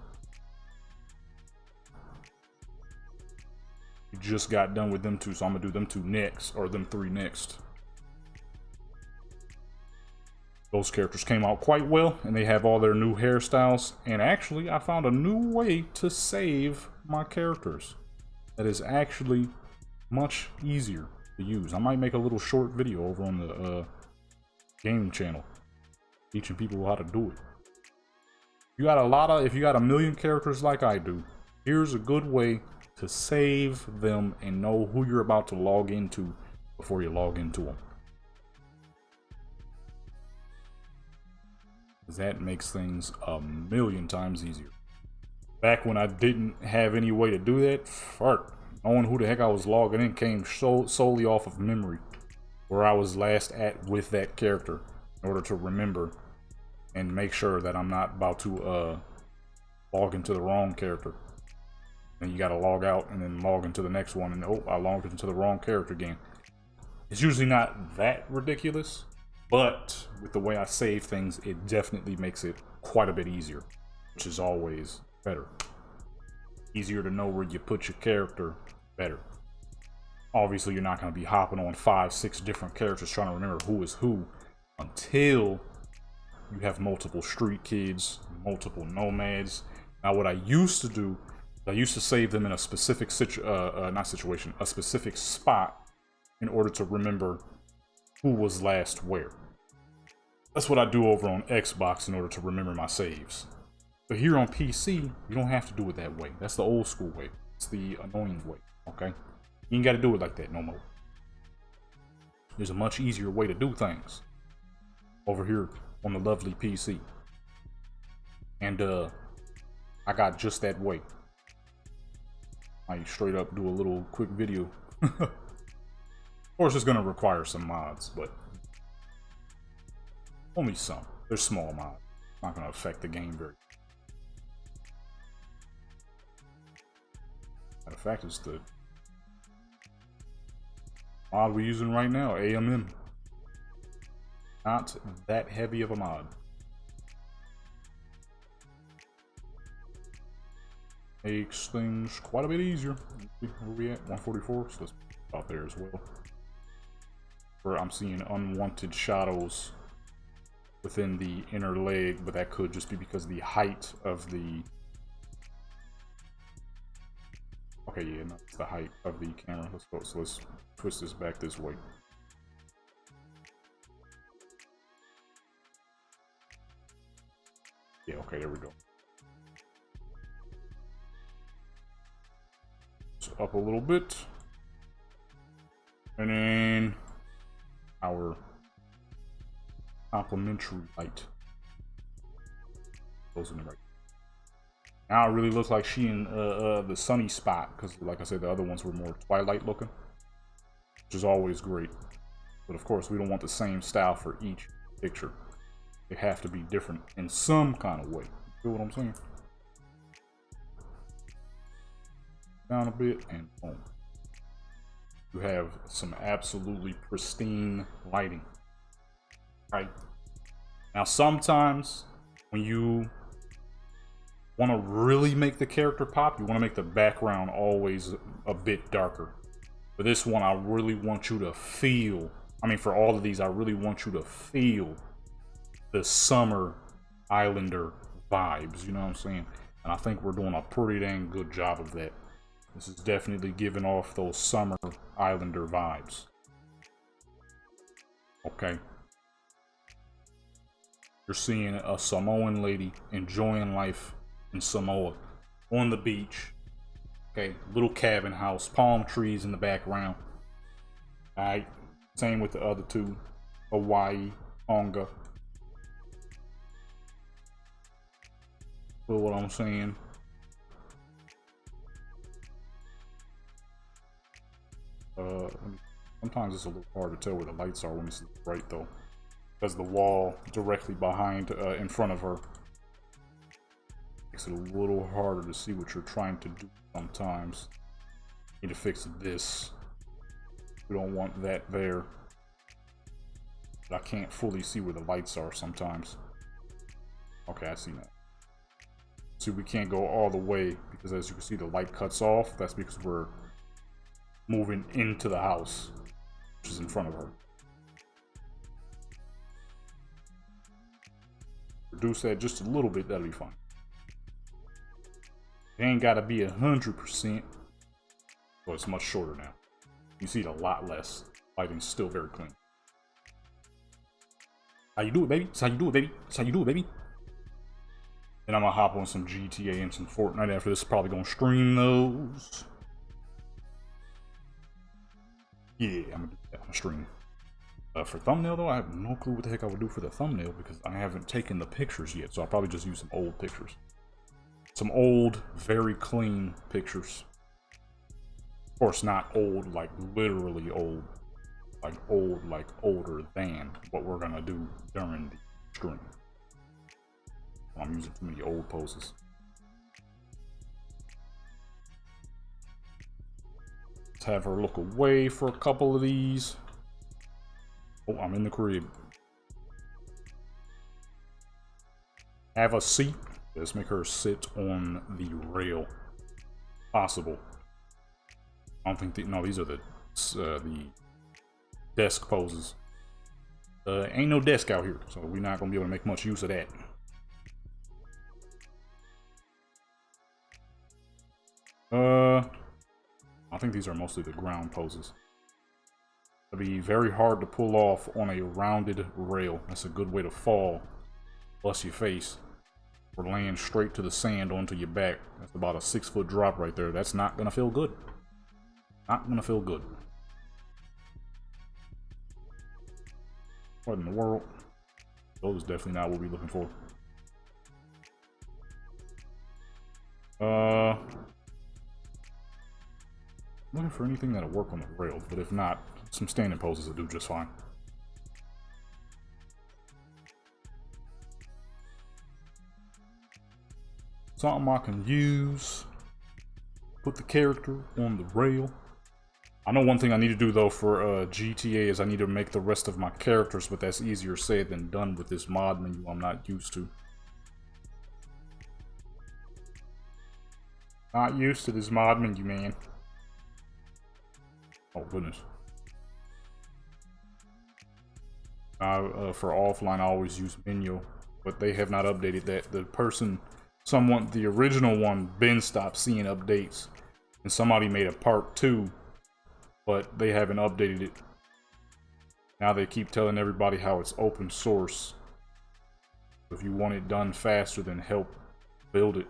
Speaker 1: We just got done with them two, so I'm gonna do them two next, or them three next. Those characters came out quite well, and they have all their new hairstyles. And actually, I found a new way to save my characters that is actually much easier to use. I might make a little short video over on the game channel teaching people how to do it. If you got a million characters like I do, here's a good way to save them and know who you're about to log into before you log into them. That makes things a million times easier. Back when I didn't have any way to do that, knowing who the heck I was logging in came solely off of memory, where I was last at with that character, in order to remember and make sure that I'm not about to log into the wrong character. And you gotta log out and then log into the next one, and oh, I logged into the wrong character again. It's usually not that ridiculous, but with the way I save things, it definitely makes it quite a bit easier, which is always better. Easier to know where you put your character, better. Obviously, you're not going to be hopping on 5-6 different characters trying to remember who is who until you have multiple street kids, multiple nomads. Now, what I used to do I used to save them in a specific a specific spot in order to remember who was last where. That's what I do over on Xbox in order to remember my saves. But here on PC, you don't have to do it that way. That's the old school way. It's the annoying way, okay? You ain't got to do it like that no more. There's a much easier way to do things over here on the lovely PC. And I got just that way. I straight up do a little quick video. Of course, it's gonna require some mods, but only some. They're small mods. Not gonna affect the game very. Matter of fact, it's the mod we're using right now, AMM. Not that heavy of a mod. Makes things quite a bit easier. Where we at? 144, so let's put out there as well. Where I'm seeing unwanted shadows within the inner leg, but that could just be because of the height of the... Okay, yeah, no, it's the height of the camera. Let's go, so let's twist this back this way. Yeah, okay, there we go. So up a little bit. And then our complementary light goes in the right. Now it really looks like she in the sunny spot, because like I said, the other ones were more twilight looking, which is always great. But of course, we don't want the same style for each picture. They have to be different in some kind of way. You feel what I'm saying? Down a bit and boom. You have some absolutely pristine lighting. Right? Now sometimes when you want to really make the character pop, you want to make the background always a bit darker. For this one, I really want you to feel, I mean for all of these, I really want you to feel the summer islander vibes, you know what I'm saying? And I think we're doing a pretty dang good job of that. This is definitely giving off those summer islander vibes. Okay. You're seeing a Samoan lady enjoying life in Samoa on the beach. Okay, little cabin house, palm trees in the background. Alright, same with the other two. Hawaii, Tonga. Feel what I'm saying? Sometimes it's a little hard to tell where the lights are when it's bright though, because the wall directly behind, in front of her, makes it a little harder to see what you're trying to do sometimes. Need to fix this. We don't want that there. But I can't fully see where the lights are sometimes. Okay, I see that. See, we can't go all the way because as you can see the light cuts off. That's because we're moving into the house, which is in front of her. Reduce that just a little bit, that'll be fine. It ain't gotta be 100%, but it's much shorter now. You see it a lot less. Lighting's still very clean. How you do it, baby? That's how you do it, baby. That's how you do it, baby. Then I'm gonna hop on some GTA and some Fortnite after this. Probably gonna stream those. Yeah, I'm gonna do that. I'm gonna stream. For thumbnail though, I have no clue what the heck I would do for the thumbnail because I haven't taken the pictures yet. So I'll probably just use some old pictures. Some old, very clean pictures. Of course, not old like literally old. Like old, like older than what we're gonna do during the stream. I'm using too many old poses. Let's have her look away for a couple of these. Oh, I'm in the crib. Have a seat. Let's make her sit on the rail. Possible. I don't think no, these are the desk poses. Ain't no desk out here, so we're not gonna be able to make much use of that. I think these are mostly the ground poses. It'd be very hard to pull off on a rounded rail. That's a good way to fall, bust your face, or land straight to the sand onto your back. That's about a 6-foot drop right there. That's not gonna feel good. Not gonna feel good. What in the world? Those is definitely not what we're looking for. Looking for anything that'll work on the rail, but if not, some standing poses will do just fine. Something I can use. Put the character on the rail. I know one thing I need to do though for GTA is I need to make the rest of my characters, but that's easier said than done with this mod menu I'm not used to. Not used to this mod menu, man. Oh goodness. For offline I always use menu, but they have not updated that. The original one, Ben stopped seeing updates, and somebody made a part 2, but they haven't updated it. Now they keep telling everybody how it's open source. If you want it done faster, then help build it.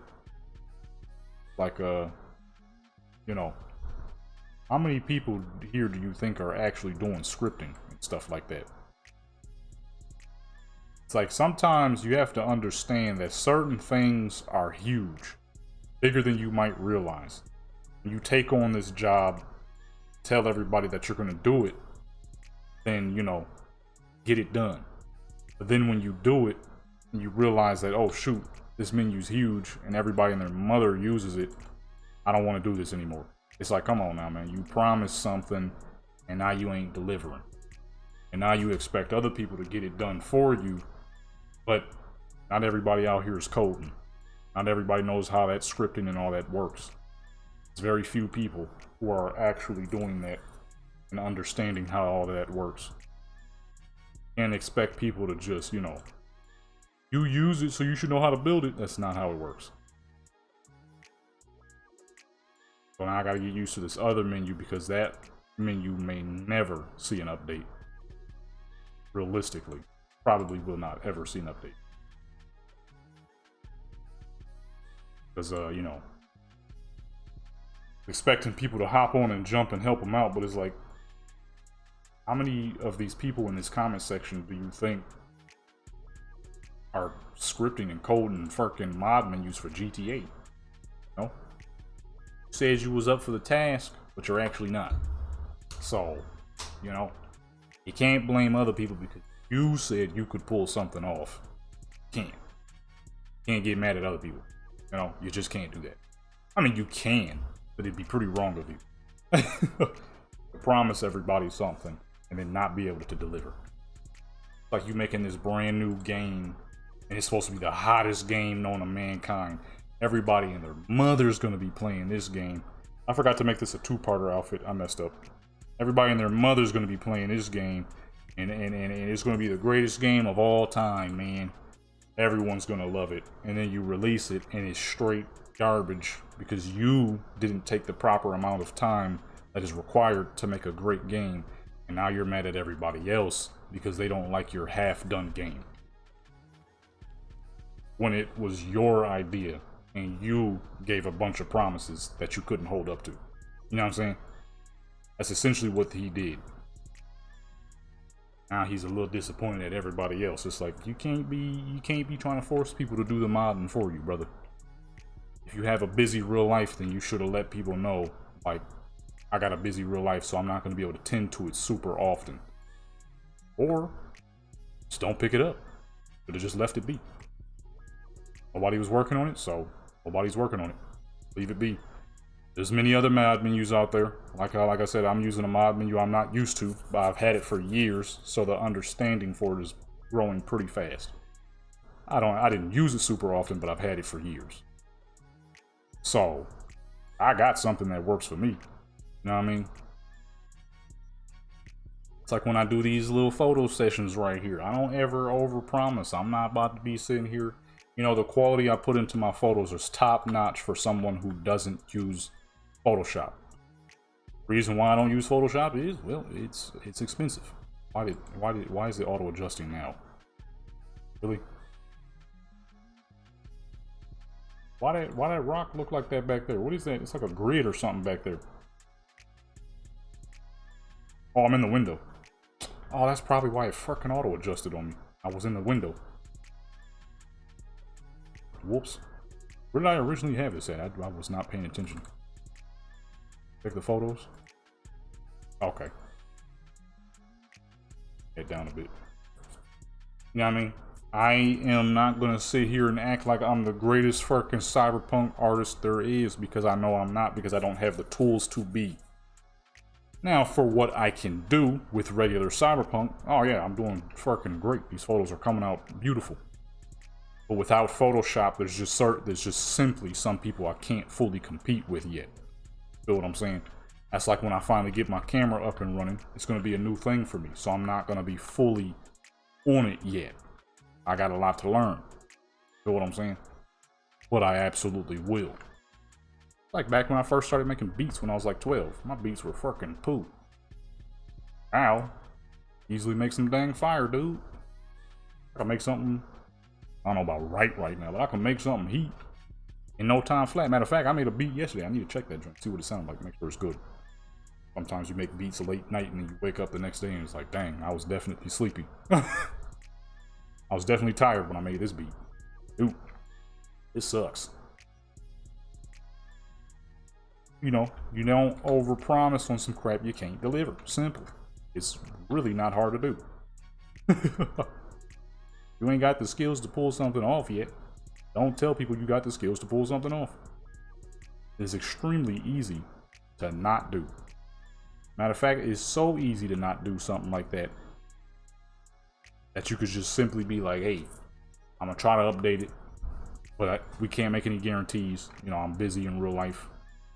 Speaker 1: Like, you know, how many people here do you think are actually doing scripting and stuff like that? It's like sometimes you have to understand that certain things are huge, bigger than you might realize. When you take on this job, tell everybody that you're going to do it, then, you know, get it done. But then when you do it, and you realize that, oh shoot, this menu's huge and everybody and their mother uses it, I don't want to do this anymore. It's like, come on now, man. You promised something and now you ain't delivering. And now you expect other people to get it done for you, but not everybody out here is coding. Not everybody knows how that scripting and all that works. There's very few people who are actually doing that and understanding how all that works. And expect people to just, you know, you use it so you should know how to build it. That's not how it works. So now I gotta get used to this other menu because that menu may never see an update. Realistically, probably will not ever see an update. Because, you know, expecting people to hop on and jump and help them out, but it's like, how many of these people in this comment section do you think are scripting and coding fucking mod menus for GTA? No? You said you was up for the task, but you're actually not. So, you know, you can't blame other people because you said you could pull something off. Can't get mad at other people. You know, you just can't do that. I mean, you can, but it'd be pretty wrong of you to promise everybody something and then not be able to deliver. Like you making this brand new game and it's supposed to be the hottest game known to mankind. Everybody and their mother's gonna be playing this game. I forgot to make this a 2-parter outfit. I messed up. Everybody and their mother's gonna be playing this game, and it's gonna be the greatest game of all time, man. Everyone's gonna love it, and then you release it, and it's straight garbage because you didn't take the proper amount of time that is required to make a great game, and now you're mad at everybody else because they don't like your half-done game. When it was your idea, and you gave a bunch of promises that you couldn't hold up to. You know what I'm saying? That's essentially what he did. Now he's a little disappointed at everybody else. It's like you can't be trying to force people to do the modding for you, brother. If you have a busy real life, then you should have let people know, like, I got a busy real life, so I'm not going to be able to tend to it super often. Or just don't pick it up. Should have just left it be. Nobody was working on it, so nobody's working on it. Leave it be. There's many other mod menus out there. Like I said, I'm using a mod menu I'm not used to, but I've had it for years, so the understanding for it is growing pretty fast. I didn't use it super often, but I've had it for years. So I got something that works for me. You know what I mean? It's like when I do these little photo sessions right here. I don't ever overpromise. I'm not about to be sitting here. You know, the quality I put into my photos is top notch for someone who doesn't use Photoshop. Reason why I don't use Photoshop is, well, it's expensive. Why is it auto adjusting now? Really? Why that rock look like that back there? What is that? It's like a grid or something back there. Oh, I'm in the window. Oh, that's probably why it fucking auto adjusted on me. I was in the window. Whoops. Where did I originally have this at? I was not paying attention. Check the photos. Okay. Get down a bit. You know what I mean? I am not gonna sit here and act like I'm the greatest fucking cyberpunk artist there is, because I know I'm not, because I don't have the tools to be. Now, for what I can do with regular cyberpunk, oh yeah, I'm doing fucking great. These photos are coming out beautiful. But without Photoshop, there's just simply some people I can't fully compete with yet. Feel what I'm saying? That's like when I finally get my camera up and running, it's gonna be a new thing for me. So I'm not gonna be fully on it yet. I got a lot to learn. Feel what I'm saying? But I absolutely will. Like back when I first started making beats when I was like 12. My beats were fucking poo. Now, easily make some dang fire, dude. I can make something, I don't know about right now, but I can make something heat in no time flat. Matter of fact, I made a beat yesterday. I need to check that joint, see what it sounds like, make sure it's good. Sometimes you make beats late night and then you wake up the next day and it's like, dang, I was definitely sleepy. I was definitely tired when I made this beat. Dude, it sucks. You know, you don't overpromise on some crap you can't deliver. Simple. It's really not hard to do. You ain't got the skills to pull something off yet. Don't tell people you got the skills to pull something off. It's extremely easy to not do. Matter of fact, it's so easy to not do something like that that you could just simply be like, hey, I'm gonna try to update it, but we can't make any guarantees. You know, I'm busy in real life,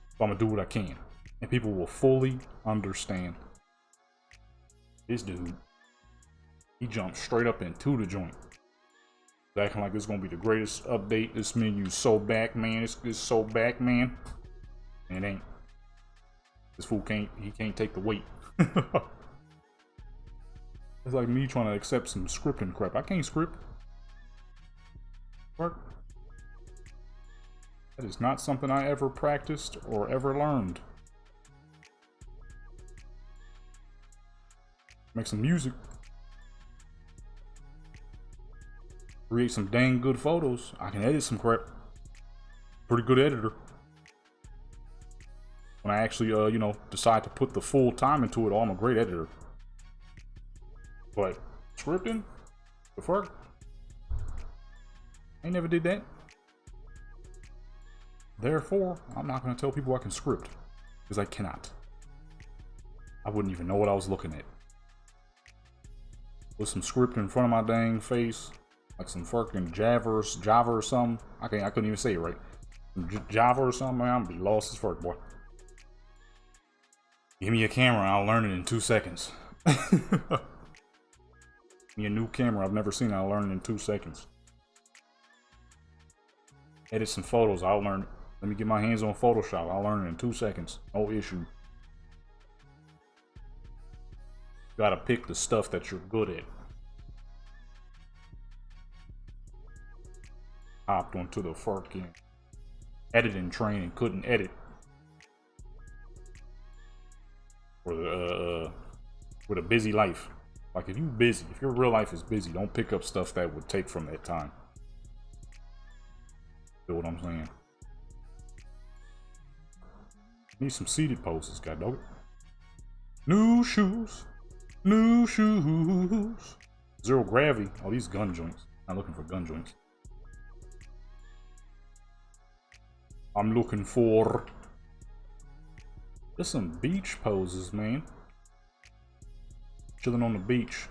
Speaker 1: so I'm gonna do what I can. And people will fully understand. This dude, he jumped straight up into the joint. Acting like it's gonna be the greatest update. This menu's so back, man. It's so back, man. And it ain't. This fool can't take the weight. It's like me trying to accept some scripting crap. I can't script. Work. That is not something I ever practiced or ever learned. Make some music. Create some dang good photos. I can edit some crap. Pretty good editor. When I actually, you know, decide to put the full time into it, I'm a great editor. But scripting? The fuck? I never did that. Therefore, I'm not going to tell people I can script. Because I cannot. I wouldn't even know what I was looking at. With some script in front of my dang face. Like some fucking Java or something. I couldn't even say it right. Java or something, man, I'm gonna be lost as fuck, boy. Give me a camera, I'll learn it in 2 seconds. Give me a new camera I've never seen, I'll learn it in 2 seconds. Edit some photos, I'll learn it. Let me get my hands on Photoshop, I'll learn it in 2 seconds. No issue. You gotta pick the stuff that you're good at. Hopped onto the fucking editing train and couldn't edit. With a busy life. Like if you busy, if your real life is busy, don't pick up stuff that would take from that time. Feel what I'm saying? Need some seated poses, goddog. New shoes. New shoes. Zero gravity. Oh, these gun joints. Not looking for gun joints. I'm looking for just some beach poses, man. Chilling on the beach.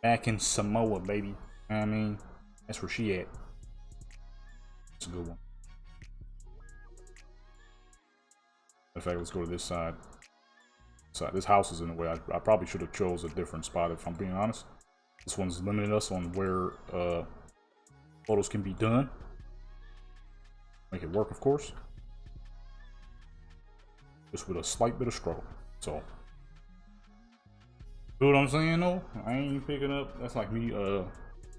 Speaker 1: Back in Samoa, baby. You know what I mean? That's where she at. That's a good one. In fact, let's go to this side. This house is in the way. I probably should have chose a different spot if I'm being honest. This one's limited us on where photos can be done. Make it work, of course. just with a slight bit of struggle. So, feel what I'm saying though? I ain't picking up. That's like me.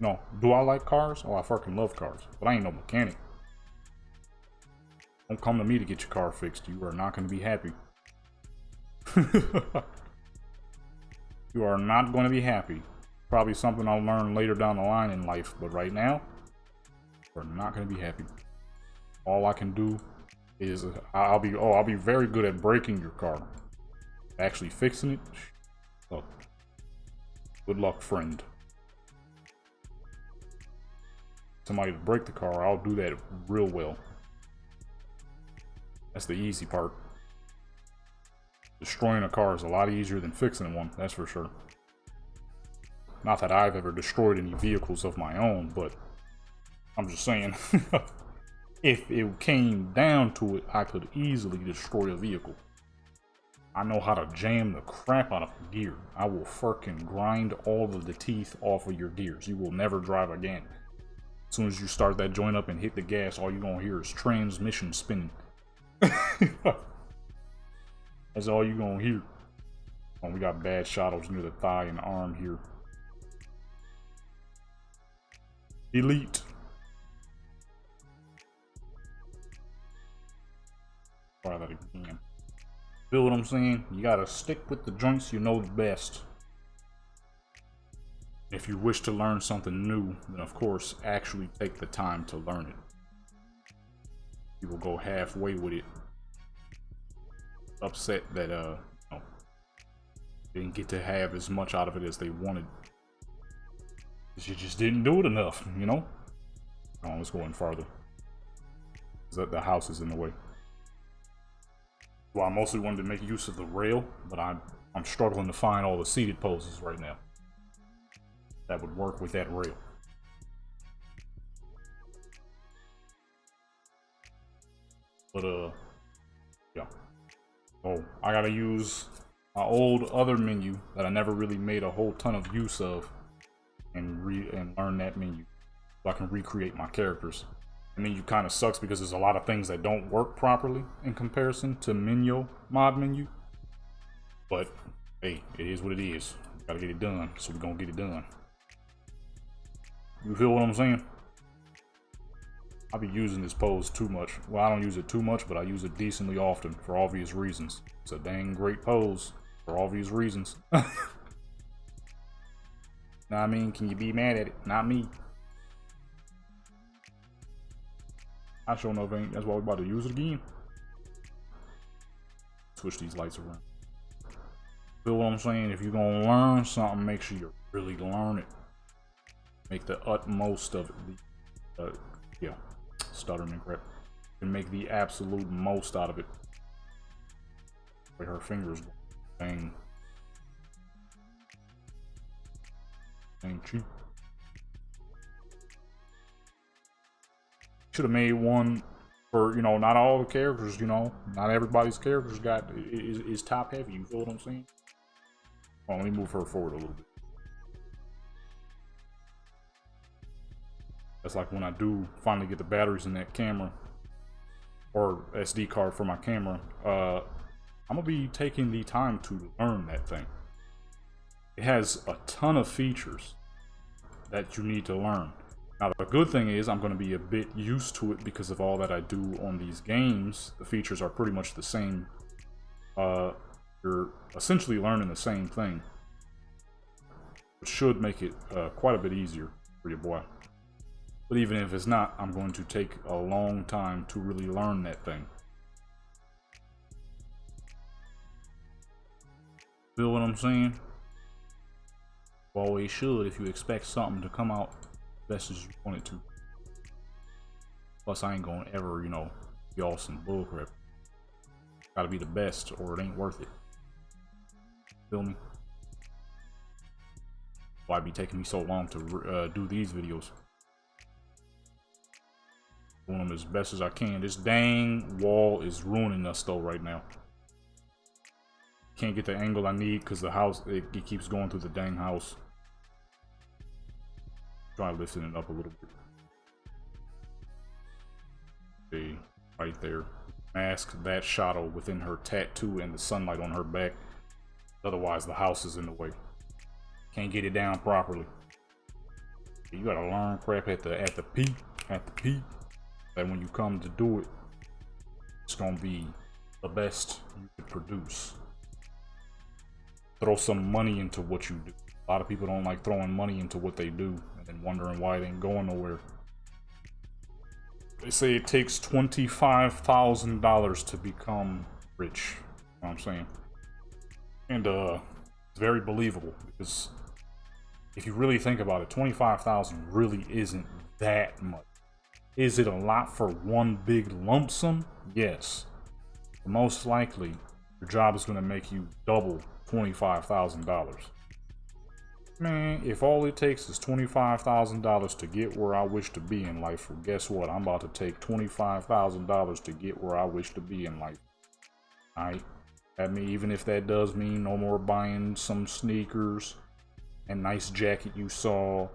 Speaker 1: No, do I like cars? Oh, I fucking love cars, but I ain't no mechanic. Don't come to me to get your car fixed. You are not going to be happy. You are not going to be happy. Probably something I'll learn later down the line in life, but right now, we're not going to be happy. All I can do is I'll be very good at breaking your car. Actually fixing it. Oh, good luck, friend. Somebody to break the car, I'll do that real well. That's the easy part. Destroying a car is a lot easier than fixing one, that's for sure. Not that I've ever destroyed any vehicles of my own, but I'm just saying, if it came down to it, I could easily destroy a vehicle. I know how to jam the crap out of a gear. I will fucking grind all of the teeth off of your gears. You will never drive again. As soon as you start that joint up and hit the gas, all you're gonna hear is transmission spinning. That's all you're gonna hear. Oh, we got bad shadows near the thigh and arm here. Delete. Try that again. Feel what I'm saying? You gotta stick with the joints you know the best. If you wish to learn something new, then of course, actually take the time to learn it. You will go halfway with it. Upset that didn't get to have as much out of it as they wanted. You just didn't do it enough, you know? Oh, let's go in farther. The house is in the way. Well, I mostly wanted to make use of the rail, but I'm struggling to find all the seated poses right now that would work with that rail. But yeah. Oh, I gotta use my old other menu that I never really made a whole ton of use of, and learn that menu so I can recreate my characters. The menu kind of sucks because there's a lot of things that don't work properly in comparison to mod menu. But hey, it is what it is. Gotta get it done, so we're gonna get it done. You feel what I'm saying? I be using this pose too much. Well, I don't use it too much, but I use it decently often for obvious reasons. It's a dang great pose for obvious reasons. Know what I mean? Can you be mad at it? Not me. I sure enough ain't. That's why we're about to use it again. Switch these lights around. Feel what I'm saying? If you're gonna learn something, make sure you really learn it. Make the utmost of it. Yeah. Stuttering and crap. And make the absolute most out of it. Wait, her fingers. Dang. Dang cheap. Should have made one for, you know, not all the characters, you know. Not everybody's characters is top heavy. You feel what I'm saying? Oh, let me move her forward a little bit. That's like when I do finally get the batteries in that camera or SD card for my camera. I'm gonna be taking the time to learn that thing. It has a ton of features that you need to learn. Now the good thing is I'm going to be a bit used to it because of all that I do on these games. The features are pretty much the same. You're essentially learning the same thing, which should make it quite a bit easier for your boy. But even if it's not, I'm going to take a long time to really learn that thing. Feel what I'm saying? You always should if you expect something to come out best as you want it to. Plus, I ain't gonna ever, you know, be all some bullcrap. Gotta be the best or it ain't worth it. Feel me? Why be taking me so long to do these videos? Doing them as best as I can. This dang wall is ruining us though right now. Can't get the angle I need because the house, it keeps going through the dang house. Try lifting it up a little bit. Okay, right there. mask that shadow within her tattoo and the sunlight on her back. Otherwise, the house is in the way. Can't get it down properly. You gotta learn crap at the peak. That when you come to do it, it's gonna be the best you could produce. Throw some money into what you do. A lot of people don't like throwing money into what they do and then wondering why it ain't going nowhere. They say it takes $25,000 to become rich. You know what I'm saying? And it's very believable, because if you really think about it, 25,000 really isn't that much. Is it a lot for one big lump sum? Yes. But most likely, your job is going to make you double $25,000. Man, if all it takes is $25,000 to get where I wish to be in life, well, guess what? I'm about to take $25,000 to get where I wish to be in life. Alright? That mean, even if that does mean no more buying some sneakers and nice jacket you saw,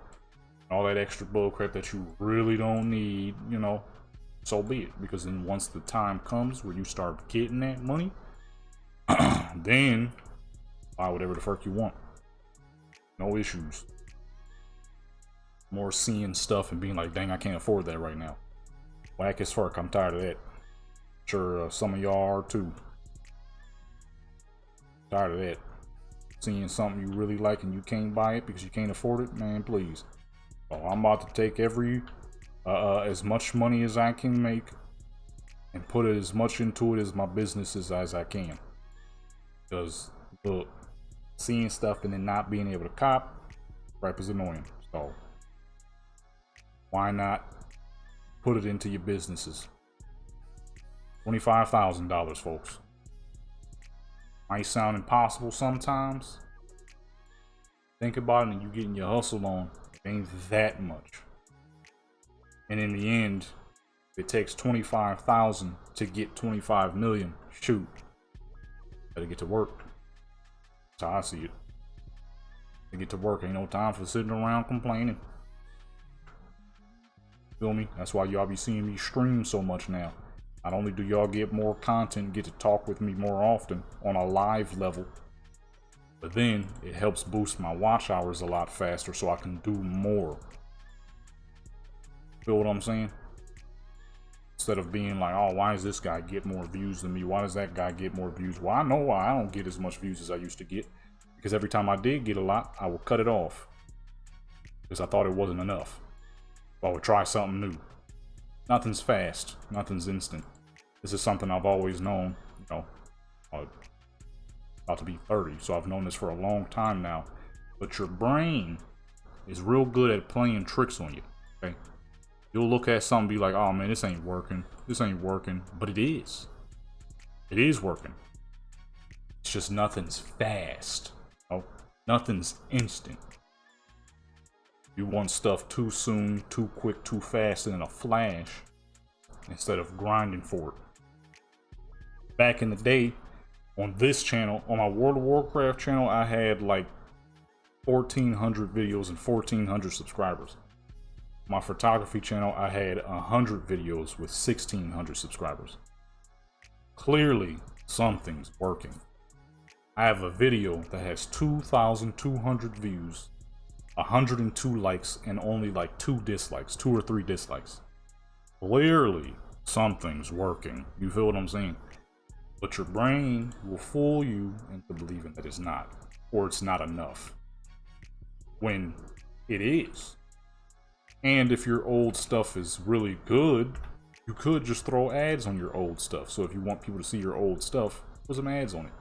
Speaker 1: all that extra bullcrap that you really don't need, you know, so be it. Because then once the time comes where you start getting that money, then buy whatever the fuck you want. No issues. More seeing stuff and being like, dang, I can't afford that right now. Whack as fuck, I'm tired of that. Sure, some of y'all are too. Tired of that. Seeing something you really like and you can't buy it because you can't afford it, man, please. So I'm about to take as much money as I can make and put as much into it as my businesses as I can. Because look, seeing stuff and then not being able to cop, crap is annoying. So why not put it into your businesses? $25,000, folks. Might sound impossible sometimes. Think about it and you getting your hustle on. It ain't that much. And in the end, if it takes 25,000 to get 25 million, shoot. Better get to work. That's how I see it. To get to work, ain't no time for sitting around complaining. Feel me? That's why y'all be seeing me stream so much now. Not only do y'all get more content, get to talk with me more often on a live level, but then it helps boost my watch hours a lot faster so I can do more. Feel what I'm saying? Instead of being like, oh, why does this guy get more views than me? Why does that guy get more views? Well, I know why I don't get as much views as I used to get. Because every time I did get a lot, I would cut it off. Because I thought it wasn't enough. So I would try something new. Nothing's fast. Nothing's instant. This is something I've always known. You know, about to be 30, so I've known this for a long time now. But your brain is real good at playing tricks on you. Okay, you'll look at something and be like, oh man, this ain't working. This ain't working. But it is. It is working. It's just nothing's fast. Oh, nothing's instant. You want stuff too soon, too quick, too fast, and in a flash, instead of grinding for it. Back in the day, on this channel, on my World of Warcraft channel, I had like 1,400 videos and 1,400 subscribers. My photography channel, I had 100 videos with 1,600 subscribers. Clearly, something's working. I have a video that has 2,200 views, 102 likes, and only like 2 dislikes, 2 or 3 dislikes. Clearly, something's working. You feel what I'm saying? But your brain will fool you into believing that it's not, or it's not enough, when it is. And if your old stuff is really good, you could just throw ads on your old stuff. So if you want people to see your old stuff, put some ads on it.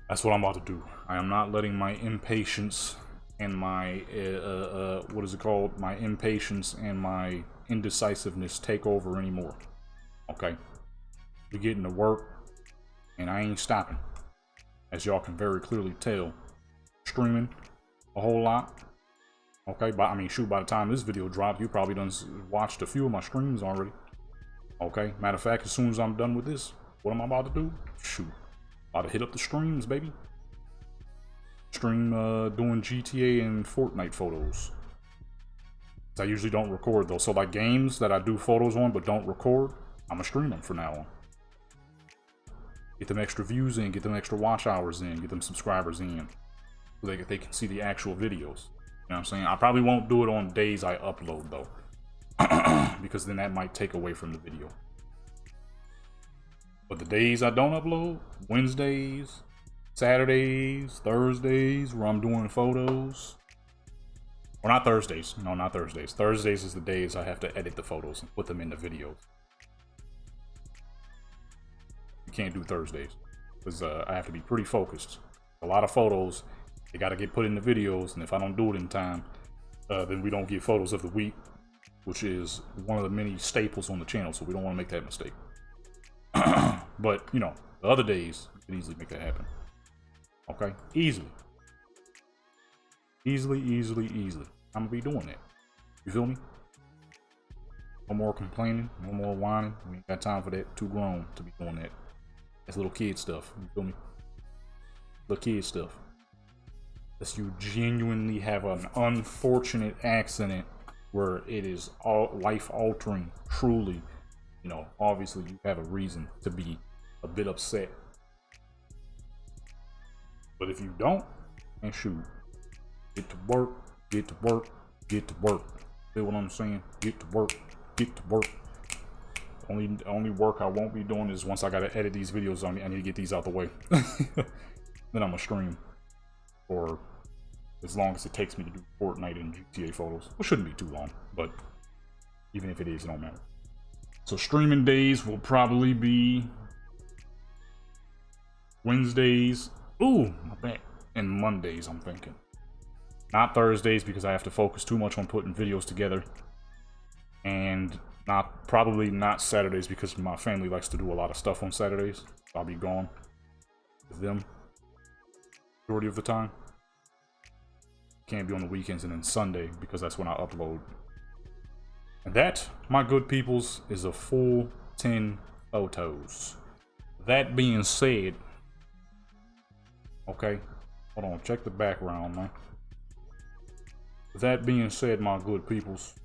Speaker 1: That's what I'm about to do. I am not letting my impatience and my what is it called? My impatience and my indecisiveness take over anymore. Okay, we're getting to work, and I ain't stopping. As y'all can very clearly tell, streaming a whole lot. Okay, but I mean, shoot, by the time this video drops, you probably done watched a few of my streams already. Okay, matter of fact, as soon as I'm done with this, what am I about to do? Shoot. About to hit up the streams, baby. Stream doing GTA and Fortnite photos. I usually don't record those. So like games that I do photos on but don't record, I'm gonna stream them from now on. Get them extra views in, get them extra watch hours in, get them subscribers in, so they can see the actual videos. You know what I'm saying? I probably won't do it on days I upload though, because then that might take away from the video. But the days I don't upload, Wednesdays, Saturdays, Thursdays, where I'm doing photos. Or not Thursdays. No, not Thursdays. Thursdays is the days I have to edit the photos and put them in the videos. You can't do Thursdays because I have to be pretty focused. A lot of photos, they got to get put in the videos, and if I don't do it in time, then we don't get photos of the week, which is one of the many staples on the channel, so we don't want to make that mistake. But, you know, the other days, you can easily make that happen. Okay? Easily. Easily. I'm gonna be doing that. You feel me? No more complaining, no more whining. We ain't got time for that. Too grown to be doing that. That's little kid stuff. You feel me? Little kid stuff. Unless you genuinely have an unfortunate accident where it is all life altering, truly, you know, obviously you have a reason to be a bit upset. But if you don't, and shoot, get to work, get to work, get to work. Feel what I'm saying? Get to work, get to work. Only work I won't be doing is once I gotta edit these videos on me. I need to get these out the way. Then I'm gonna stream for as long as it takes me to do Fortnite and GTA photos. It shouldn't be too long, but even if it is, it don't matter. So streaming days will probably be Wednesdays. Ooh, my back. And Mondays, I'm thinking. Not Thursdays because I have to focus too much on putting videos together. And probably not Saturdays because my family likes to do a lot of stuff on Saturdays. I'll be gone with them majority of the time. Can't be on the weekends, and then Sunday because that's when I upload. And that, my good peoples, is a full 10 photos. That being said, okay, hold on, check the background, man. That being said, my good peoples,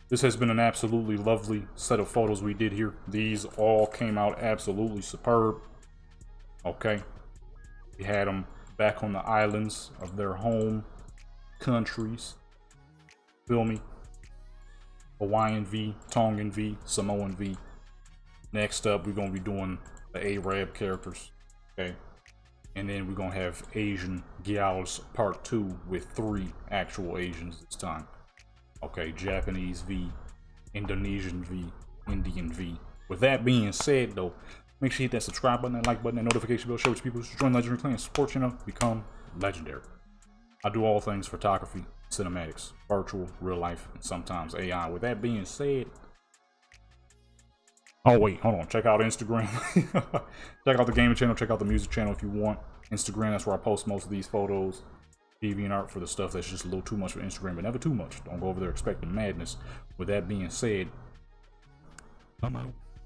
Speaker 1: this has been an absolutely lovely set of photos we did here. These all came out absolutely superb. Okay, we had them back on the islands of their home countries. Feel me? Hawaiian V, Tongan V, Samoan V. Next up, we're gonna be doing the Arab characters. Okay, and then we're gonna have Asian Gals Part 2 with 3 actual Asians this time. Okay, Japanese V, Indonesian V, Indian V. With that being said, though, make sure you hit that subscribe button, that like button, that notification bell, show it to people to join Legendary Clan, support channel, become legendary. I do all things photography, cinematics, virtual, real life, and sometimes AI. With that being said, oh wait, hold on, check out Instagram. Check out the gaming channel, check out the music channel if you want. Instagram, that's where I post most of these photos. TV and art for the stuff that's just a little too much for Instagram, but never too much. Don't go over there expecting madness. With that being said, I'm out.